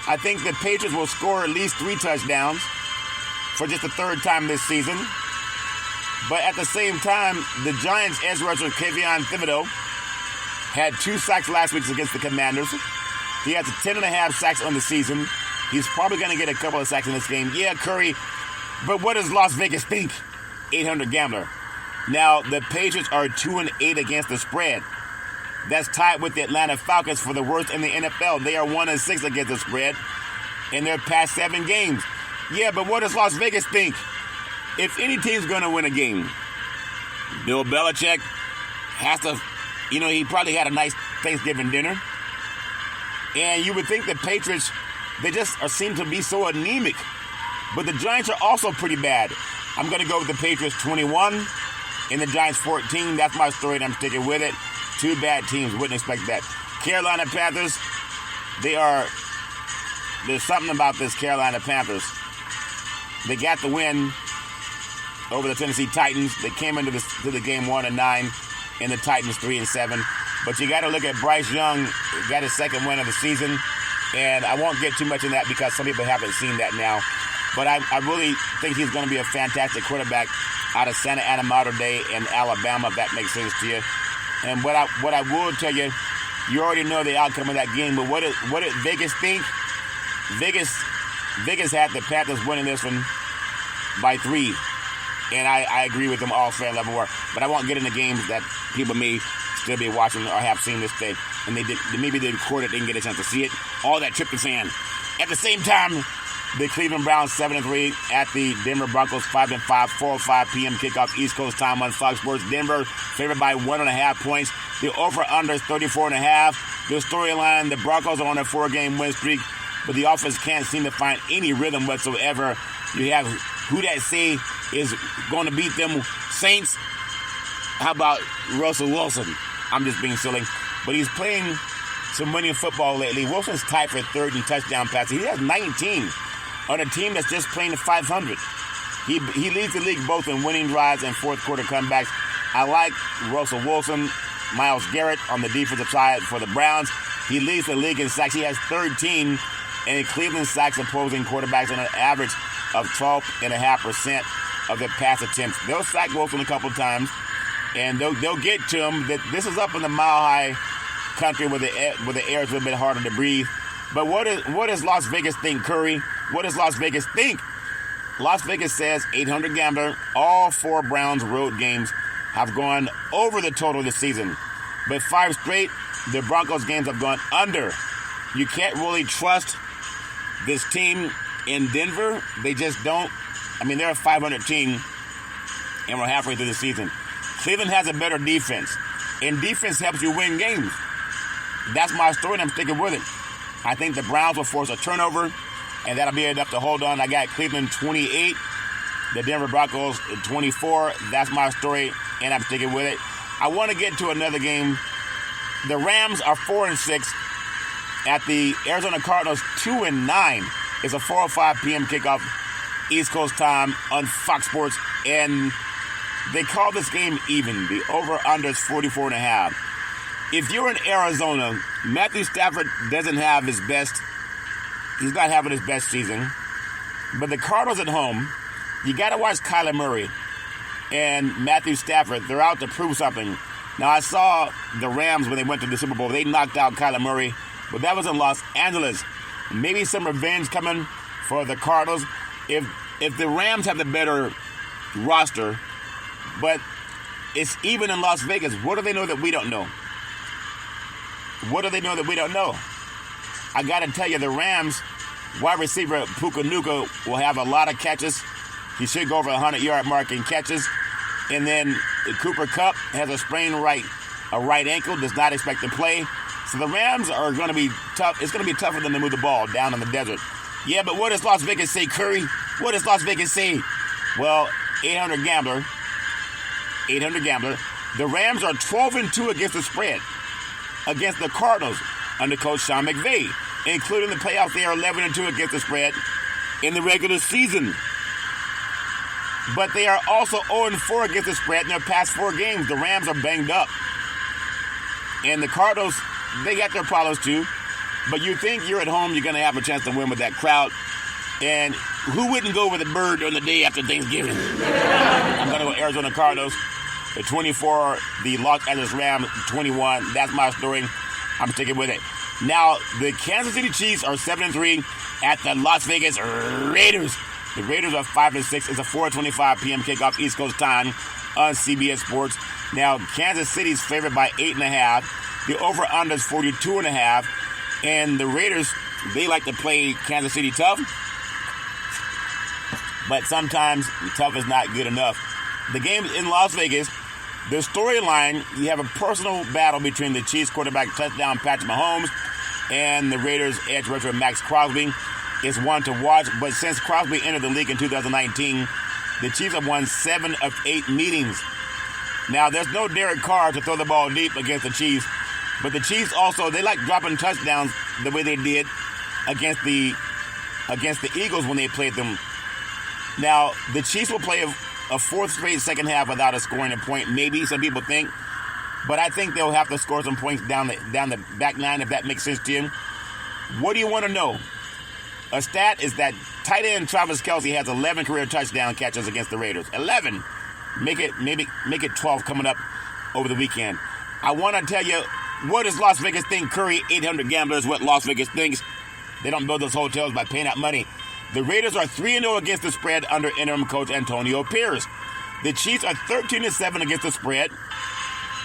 I think the Patriots will score at least 3 touchdowns for just the 3rd time this season. But at the same time, the Giants' edge rusher, Kayvon Thibodeau, had 2 sacks last week against the Commanders. He has 10.5 sacks on the season. He's probably going to get a couple of sacks in this game. Yeah, Curry, but what does Las Vegas think? 800 Gambler. Now, the Patriots are 2-8 against the spread. That's tied with the Atlanta Falcons for the worst in the NFL. They are 1-6 against the spread in their past 7 games. Yeah, but what does Las Vegas think? If any team's going to win a game, Bill Belichick has to, he probably had a nice Thanksgiving dinner. And you would think the Patriots, they just seem to be so anemic. But the Giants are also pretty bad. I'm going to go with the Patriots 21 and the Giants 14. That's my story, and I'm sticking with it. 2 bad teams. Wouldn't expect that. Carolina Panthers, there's something about this Carolina Panthers. They got the win over the Tennessee Titans. They came into the game 1-9, and the Titans 3-7. But you got to look at Bryce Young. Got his 2nd win of the season, and I won't get too much in that because some people haven't seen that now. But I really think he's going to be a fantastic quarterback out of Santa Ana Mater Dei in Alabama, if that makes sense to you. And what I will tell you, you already know the outcome of that game. But what did Vegas think? Vegas had the Panthers winning this one by 3. And I agree with them all fair level war. But I won't get into games that people may still be watching or have seen this day. And maybe they recorded it, didn't get a chance to see it. All that tryptophan. At the same time, the Cleveland Browns 7-3 at the Denver Broncos 5-5, 4:05 p.m. kickoff East Coast time on Fox Sports. Denver favored by 1.5 points. The over/under is 34.5. The storyline: the Broncos are on a 4-game win streak, but the offense can't seem to find any rhythm whatsoever. You have who that say is going to beat them Saints? How about Russell Wilson? I'm just being silly, but he's playing some winning football lately. Wilson's tied for 3rd in touchdown passes. He has 19 on a team that's just playing 500. He leads the league both in winning drives and 4th quarter comebacks. I like Russell Wilson. Myles Garrett on the defensive side for the Browns. He leads the league in sacks. He has 13, and Cleveland sacks opposing quarterbacks on an average of 12.5% of their pass attempts. They'll sack Wilson a couple times, and they'll get to him. This is up in the mile-high country where the air is a little bit harder to breathe. But what does Las Vegas think, Curry? What does Las Vegas think? Las Vegas says 800 gambler. All 4 Browns road games have gone over the total this season. But 5 straight, the Broncos games have gone under. You can't really trust this team in Denver. They just don't. I mean, they're a 500 team, and we're halfway through the season. Cleveland has a better defense, and defense helps you win games. That's my story, and I'm sticking with it. I think the Browns will force a turnover, and that'll be enough to hold on. I got Cleveland 28, the Denver Broncos 24. That's my story, and I'm sticking with it. I want to get to another game. The Rams are 4-6 at the Arizona Cardinals 2-9. It's a 4:05 p.m. kickoff, East Coast time on Fox Sports, and they call this game even. The over-under is 44.5. If you're in Arizona, Matthew Stafford doesn't have his best. He's not having his best season. But the Cardinals at home, you got to watch Kyler Murray and Matthew Stafford. They're out to prove something. Now, I saw the Rams when they went to the Super Bowl. They knocked out Kyler Murray, but that was in Los Angeles. Maybe some revenge coming for the Cardinals. If the Rams have the better roster, but it's even in Las Vegas, what do they know that we don't know? What do they know that we don't know? I got to tell you, the Rams wide receiver Puka Nacua will have a lot of catches. He should go over the 100-yard mark in catches. And then Cooper Kupp has a sprained right ankle, does not expect to play. So the Rams are going to be tough. It's going to be tough for them to move the ball down in the desert. Yeah, but what does Las Vegas say, Curry? What does Las Vegas say? Well, 800 gambler. The Rams are 12-2 against the spread against the Cardinals under coach Sean McVay. Including the playoffs, they are 11-2 against the spread in the regular season. But they are also 0-4 against the spread in their past 4 games. The Rams are banged up. And the Cardinals, they got their problems too. But you think you're at home, you're going to have a chance to win with that crowd. And who wouldn't go with a bird on the day after Thanksgiving? I'm going to go Arizona Cardinals. The 24, the Los Angeles Rams, 21. That's my story. I'm sticking with it. Now, the Kansas City Chiefs are 7-3 at the Las Vegas Raiders. The Raiders are 5-6. It's a 4:25 p.m. kickoff East Coast time on CBS Sports. Now, Kansas City's favored by 8.5. The over-under is 42.5. And the Raiders, they like to play Kansas City tough. But sometimes tough is not good enough. The game is in Las Vegas. The storyline, you have a personal battle between the Chiefs quarterback touchdown Patrick Mahomes and the Raiders edge rusher Max Crosby. It's one to watch, but since Crosby entered the league in 2019, the Chiefs have won 7 of 8 meetings. Now, there's no Derek Carr to throw the ball deep against the Chiefs, but the Chiefs also, they like dropping touchdowns the way they did against the Eagles when they played them. Now, the Chiefs will play a fourth straight second half without a scoring a point, maybe, some people think. But I think they'll have to score some points down the back line, if that makes sense to you. What do you want to know? A stat is that tight end Travis Kelce has 11 career touchdown catches against the Raiders. 11. Make it 12 coming up over the weekend. I want to tell you, what does Las Vegas think? Curry, 800 gamblers, what Las Vegas thinks. They don't build those hotels by paying out money. The Raiders are 3-0 against the spread under interim coach Antonio Pierce. The Chiefs are 13-7 against the spread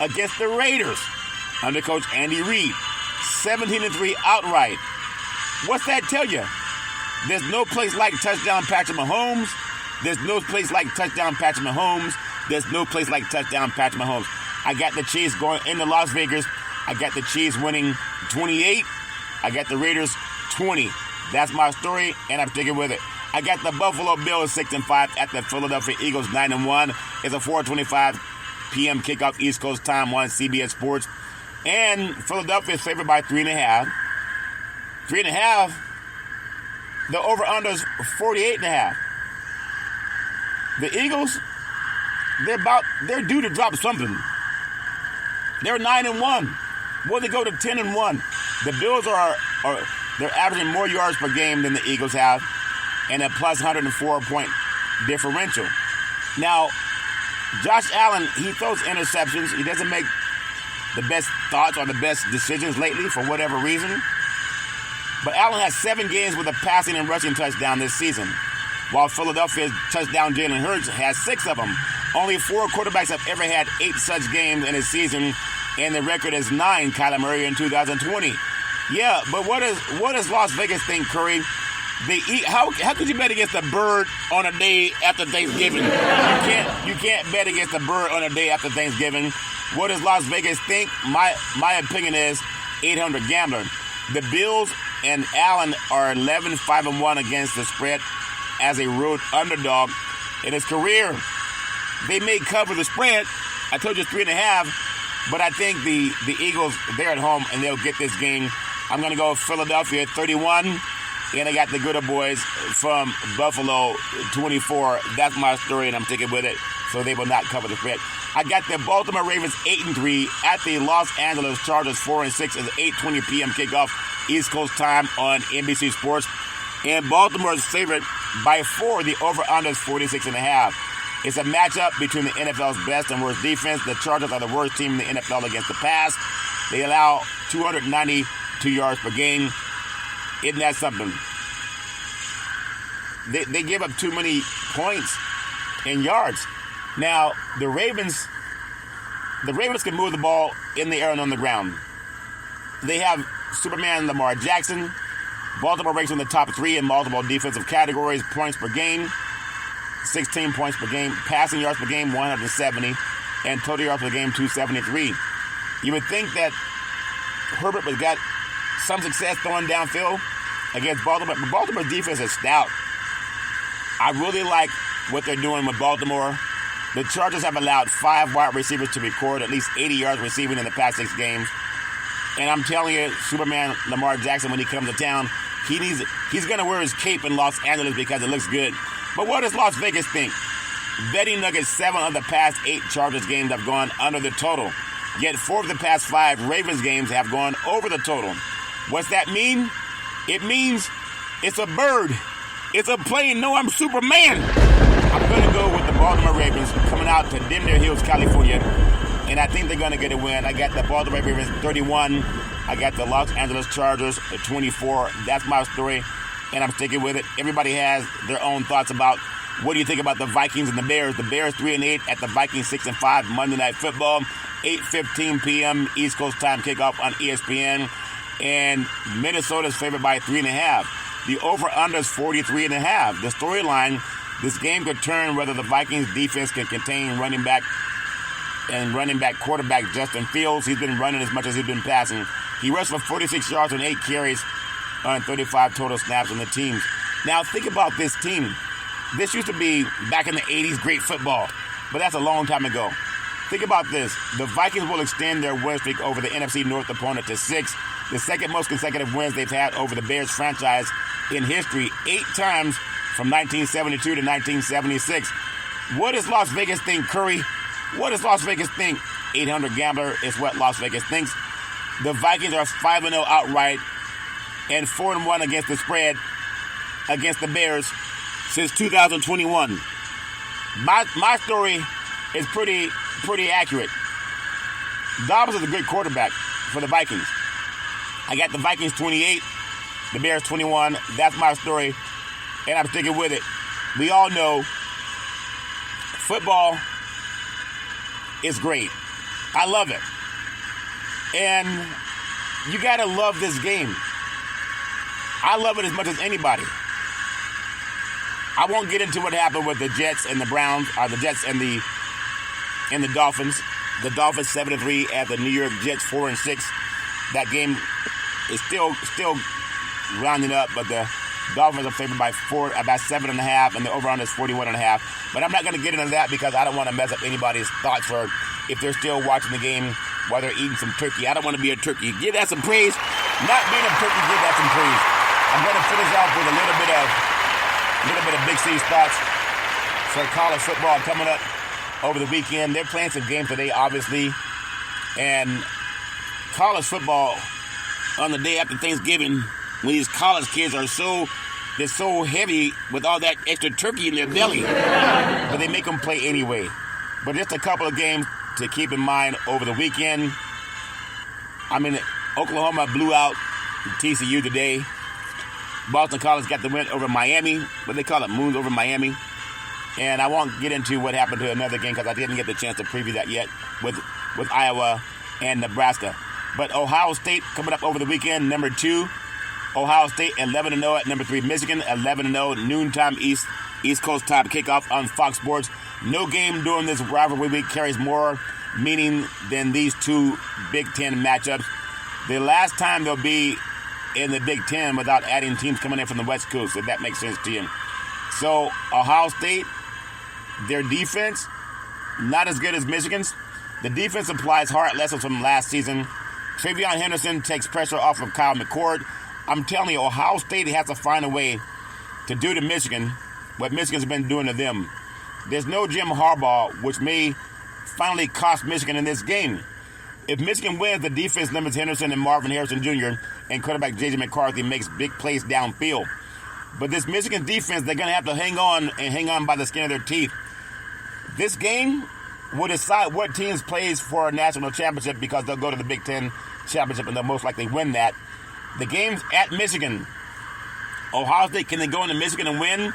against the Raiders under coach Andy Reid. 17-3 outright. What's that tell you? There's no place like touchdown Patrick Mahomes. There's no place like touchdown Patrick Mahomes. There's no place like touchdown Patrick Mahomes. I got the Chiefs going into Las Vegas. I got the Chiefs winning 28. I got the Raiders 20. That's my story, and I'm sticking with it. I got the Buffalo Bills 6-5 at the Philadelphia Eagles 9-1. It's a 4:25 p.m. kickoff East Coast time on CBS Sports. And Philadelphia is favored by 3.5. 3.5. The over-under is 48.5. The Eagles, they're due to drop something. They're 9-1. Will they go to 10-1? The Bills they're averaging more yards per game than the Eagles have, and a plus 104-point differential. Now, Josh Allen, he throws interceptions. He doesn't make the best thoughts or the best decisions lately for whatever reason. But Allen has 7 games with a passing and rushing touchdown this season. while Philadelphia's touchdown Jalen Hurts has 6 of them. Only 4 quarterbacks have ever had 8 such games in a season, and the record is 9, Kyler Murray in 2020. Yeah, but what does Las Vegas think, Curry? How could you bet against a bird on a day after Thanksgiving? You can't bet against a bird on a day after Thanksgiving. What does Las Vegas think? My opinion is 800 gambler. The Bills and Allen are 11-5-1 against the spread as a road underdog in his career. They may cover the spread. I told you 3.5, but I think the Eagles, they're at home and they'll get this game. I'm going to go Philadelphia 31, and I got the Good Boys from Buffalo 24. That's my story, and I'm sticking with it, so they will not cover the spread. I got the Baltimore Ravens 8-3 at the Los Angeles Chargers 4-6 as 8:20 p.m. kickoff East Coast time on NBC Sports. And Baltimore's favorite by 4. The over-under is 46.5. It's a matchup between the NFL's best and worst defense. The Chargers are the worst team in the NFL against the pass. They allow 292 yards per game. Isn't that something? They give up too many points and yards. Now, the Ravens can move the ball in the air and on the ground. They have Superman Lamar Jackson. Baltimore ranks in the top 3 in multiple defensive categories. Points per game, 16 points per game. Passing yards per game, 170. And total yards per game, 273. You would think that Herbert has got some success throwing downfield against Baltimore, but Baltimore's defense is stout. I really like what they're doing with Baltimore. The Chargers have allowed 5 wide receivers to record at least 80 yards receiving in the past 6 games. And I'm telling you, Superman Lamar Jackson, when he comes to town, he's going to wear his cape in Los Angeles because it looks good. But what does Las Vegas think? Betting Nuggets 7 of the past 8 Chargers games have gone under the total. Yet 4 of the past 5 Ravens games have gone over the total. What's that mean? It means it's a bird. It's a plane. No, I'm Superman. I'm going to go with the Baltimore Ravens coming out to Denver Hills, California, and I think they're going to get a win. I got the Baltimore Ravens 31. I got the Los Angeles Chargers 24. That's my story, and I'm sticking with it. Everybody has their own thoughts about what do you think about the Vikings and the Bears. The Bears 3-8 at the Vikings 6-5 Monday Night Football, 8:15 p.m. East Coast time kickoff on ESPN, and Minnesota's favored by 3.5. The over-under is 43.5. The storyline, this game could turn whether the Vikings defense can contain running back quarterback Justin Fields. He's been running as much as he's been passing. He rushed for 46 yards on 8 carries on 35 total snaps on the team. Now think about this team. This used to be, back in the 80s, great football, but that's a long time ago. Think about this. The Vikings will extend their win streak over the NFC North opponent to 6, the second most consecutive wins they've had over the Bears franchise in history, 8 times from 1972 to 1976. What does Las Vegas think, Curry? What does Las Vegas think? 800 gambler is what Las Vegas thinks. The Vikings are 5-0 outright and 4-1 against the spread against the Bears since 2021. My story is pretty accurate. Dobbs is a good quarterback for the Vikings. I got the Vikings 28, the Bears 21. That's my story, and I'm sticking with it. We all know football is great. I love it. And you got to love this game. I love it as much as anybody. I won't get into what happened with the Jets and the Browns, or the Jets and the Dolphins. The Dolphins 7-3 at the New York Jets 4-6. That game is still rounding up, but the Dolphins are favored by 7.5, and the over-under is 41.5. But I'm not going to get into that because I don't want to mess up anybody's thoughts for if they're still watching the game while they're eating some turkey. I don't want to be a turkey. Give that some praise. Not being a turkey, give that some praise. I'm going to finish off with a little bit of Big C's thoughts for college football coming up over the weekend. They're playing some games today, obviously, and college football on the day after Thanksgiving, when these college kids are so heavy with all that extra turkey in their belly, but they make them play anyway. But just a couple of games to keep in mind over the weekend. I mean, Oklahoma blew out TCU today. Boston College got the win over Miami, but they call it Moons over Miami. And I won't get into what happened to another game because I didn't get the chance to preview that yet with Iowa and Nebraska. But Ohio State coming up over the weekend, number 2. Ohio State 11-0 at number 3. Michigan 11-0, noontime East Coast time kickoff on Fox Sports. No game during this rivalry week carries more meaning than these two Big Ten matchups. The last time they'll be in the Big Ten without adding teams coming in from the West Coast, if that makes sense to you. So Ohio State, their defense, not as good as Michigan's. The defense applies hard lessons from last season. Travion Henderson takes pressure off of Kyle McCord. I'm telling you, Ohio State has to find a way to do to Michigan what Michigan's been doing to them. There's no Jim Harbaugh, which may finally cost Michigan in this game. If Michigan wins, the defense limits Henderson and Marvin Harrison Jr., and quarterback J.J. McCarthy makes big plays downfield. But this Michigan defense, they're going to have to hang on by the skin of their teeth. This game will decide what teams plays for a national championship because they'll go to the Big Ten championship and they'll most likely win that. The game's at Michigan. Ohio State, can they go into Michigan and win?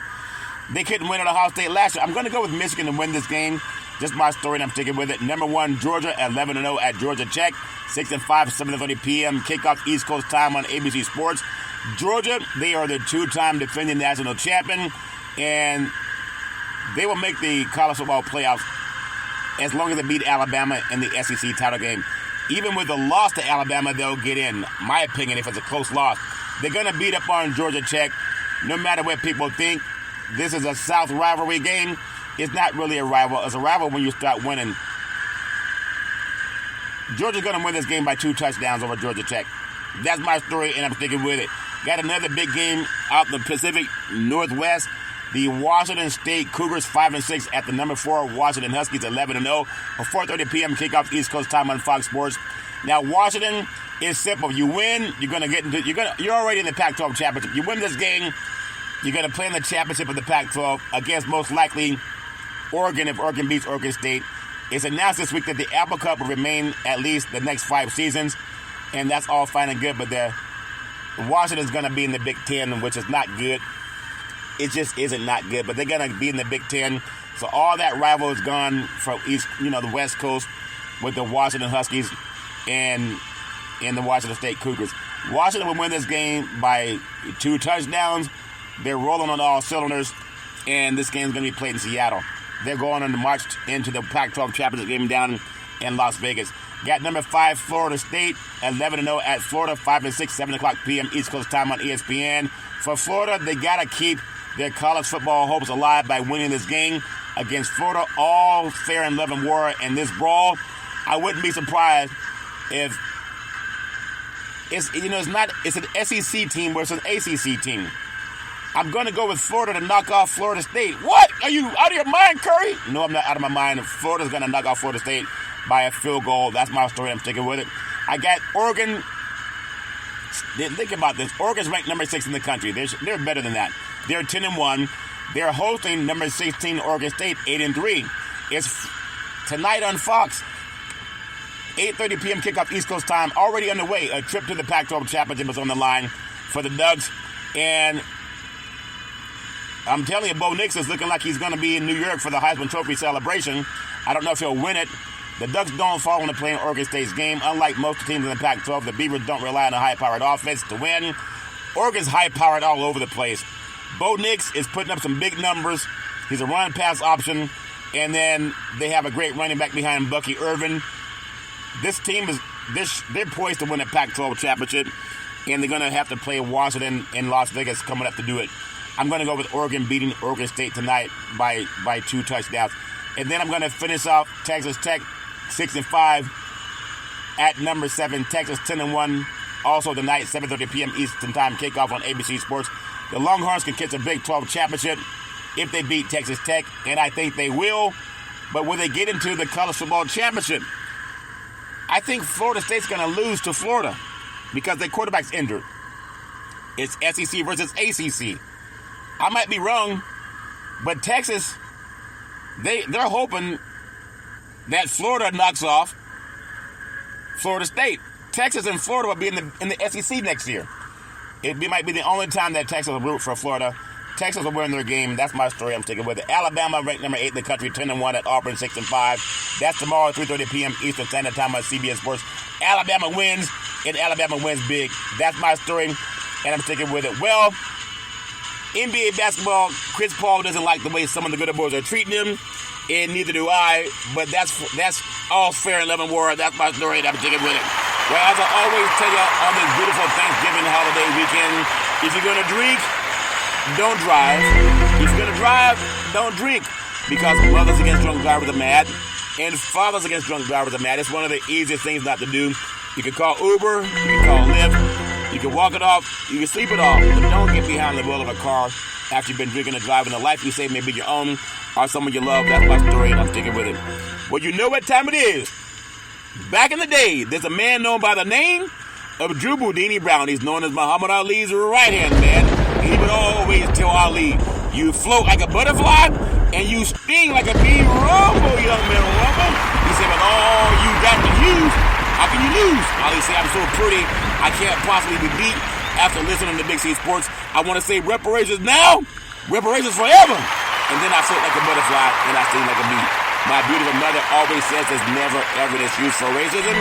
They couldn't win at Ohio State last year. I'm going to go with Michigan and win this game. Just my story, and I'm sticking with it. Number 1, Georgia, 11-0 at Georgia Tech. 6-5, 7:30 p.m. Kickoff East Coast time on ABC Sports. Georgia, they are the 2-time defending national champion, and they will make the college football playoffs as long as they beat Alabama in the SEC title game. Even with a loss to Alabama, they'll get in. My opinion, if it's a close loss. They're going to beat up on Georgia Tech. No matter what people think, this is a South rivalry game. It's not really a rival. It's a rival when you start winning. Georgia's going to win this game by 2 touchdowns over Georgia Tech. That's my story, and I'm sticking with it. Got another big game out in the Pacific Northwest. The Washington State Cougars 5-6 at the number 4 Washington Huskies 11-0. A 4:30 p.m. kickoff East Coast time on Fox Sports. Now Washington is simple. You win, you're going to get into. You're already in the Pac-12 championship. You win this game, you're going to play in the championship of the Pac-12 against most likely Oregon if Oregon beats Oregon State. It's announced this week that the Apple Cup will remain at least the next 5 seasons, and that's all fine and good. But Washington's going to be in the Big Ten, which is not good. It just isn't not good. But they're going to be in the Big Ten, so all that rival is gone from the West Coast with the Washington Huskies and the Washington State Cougars. Washington will win this game by 2 touchdowns. They're rolling on all cylinders, and this game is going to be played in Seattle. They're going on the march into the Pac-12 championship game down in Las Vegas. Got number 5, Florida State, 11-0 at Florida, 5-6, 7 o'clock p.m. East Coast time on ESPN. For Florida, they got to keep their college football hopes alive by winning this game against Florida. All fair and love and war in this brawl. I wouldn't be surprised if it's an SEC team versus an ACC team. I'm going to go with Florida to knock off Florida State. What? Are you out of your mind, Curry? No, I'm not out of my mind. Florida's going to knock off Florida State by a field goal. That's my story. I'm sticking with it. I got Oregon. Think about this. Oregon's ranked number 6 in the country. They're better than that. They're 10-1. They're hosting number 16 Oregon State, 8-3. It's tonight on Fox. 8:30 p.m. kickoff East Coast time. Already underway. A trip to the Pac-12 championship is on the line for the Ducks. And I'm telling you, Bo Nix is looking like he's going to be in New York for the Heisman Trophy celebration. I don't know if he'll win it. The Ducks don't fall into playing Oregon State's game. Unlike most teams in the Pac-12, the Beavers don't rely on a high-powered offense to win. Oregon's high-powered all over the place. Bo Nix is putting up some big numbers. He's a run-pass option. And then they have a great running back behind Bucky Irvin. This team they're poised to win a Pac-12 championship. And they're going to have to play Washington and Las Vegas coming up to do it. I'm going to go with Oregon beating Oregon State tonight by 2 touchdowns. And then I'm going to finish off Texas Tech 6-5 at number 7. Texas 10-1. Also tonight, 7:30 p.m. Eastern Time kickoff on ABC Sports. The Longhorns can catch a Big 12 championship if they beat Texas Tech, and I think they will. But will they get into the college football championship? I think Florida State's going to lose to Florida because their quarterback's injured. It's SEC versus ACC. I might be wrong, but Texas, they're hoping that Florida knocks off Florida State. Texas and Florida will be in the SEC next year. It might be the only time that Texas will root for Florida. Texas will win their game. That's my story. I'm sticking with it. Alabama ranked number 8 in the country, 10-1 at Auburn, 6-5. That's tomorrow, 3:30 p.m. Eastern Standard Time on CBS Sports. Alabama wins, and Alabama wins big. That's my story, and I'm sticking with it. Well, NBA basketball, Chris Paul doesn't like the way some of the good boys are treating him, and neither do I. But that's all fair and love and war. That's my story, and I'm sticking with it. Well, as I always tell you on this beautiful Thanksgiving holiday weekend, if you're going to drink, don't drive. If you're going to drive, don't drink. Because mothers against drunk drivers are mad, and fathers against drunk drivers are mad. It's one of the easiest things not to do. You can call Uber, you can call Lyft, you can walk it off, you can sleep it off, but don't get behind the wheel of a car after you've been drinking and driving. The life you save may be your own or someone you love. That's my story, and I'm sticking with it. Well, you know what time it is. Back in the day, there's a man known by the name of Drew Boudini Brown. He's known as Muhammad Ali's right-hand man. He would always tell Ali, you float like a butterfly, and you sting like a bee. Rumble, young man, rumble. He said, with all you got to use, how can you lose? Ali said, I'm so pretty, I can't possibly be beat. After listening to Big C Sports, I want to say reparations now, reparations forever. And then I float like a butterfly, and I sting like a bee. My beautiful mother always says there's never, ever an excuse for racism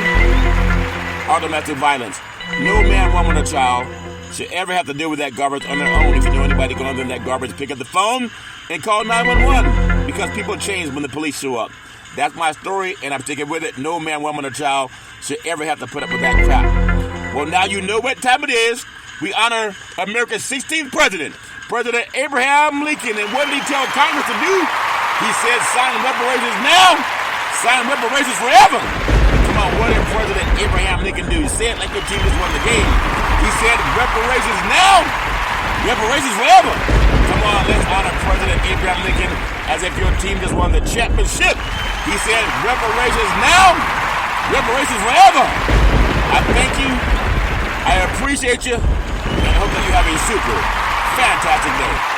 or domestic violence. No man, woman, or child should ever have to deal with that garbage on their own. If you know anybody going through that garbage, pick up the phone and call 911, because people change when the police show up. That's my story, and I'm sticking with it. No man, woman, or child should ever have to put up with that crap. Well, now you know what time it is. We honor America's 16th president, President Abraham Lincoln. And what did he tell Congress to do? He said, sign reparations now, sign reparations forever. Come on, what did President Abraham Lincoln do? He said, like your team just won the game. He said, reparations now, reparations forever. Come on, let's honor President Abraham Lincoln as if your team just won the championship. He said, reparations now, reparations forever. I thank you, I appreciate you, and I hope that you have a super fantastic day.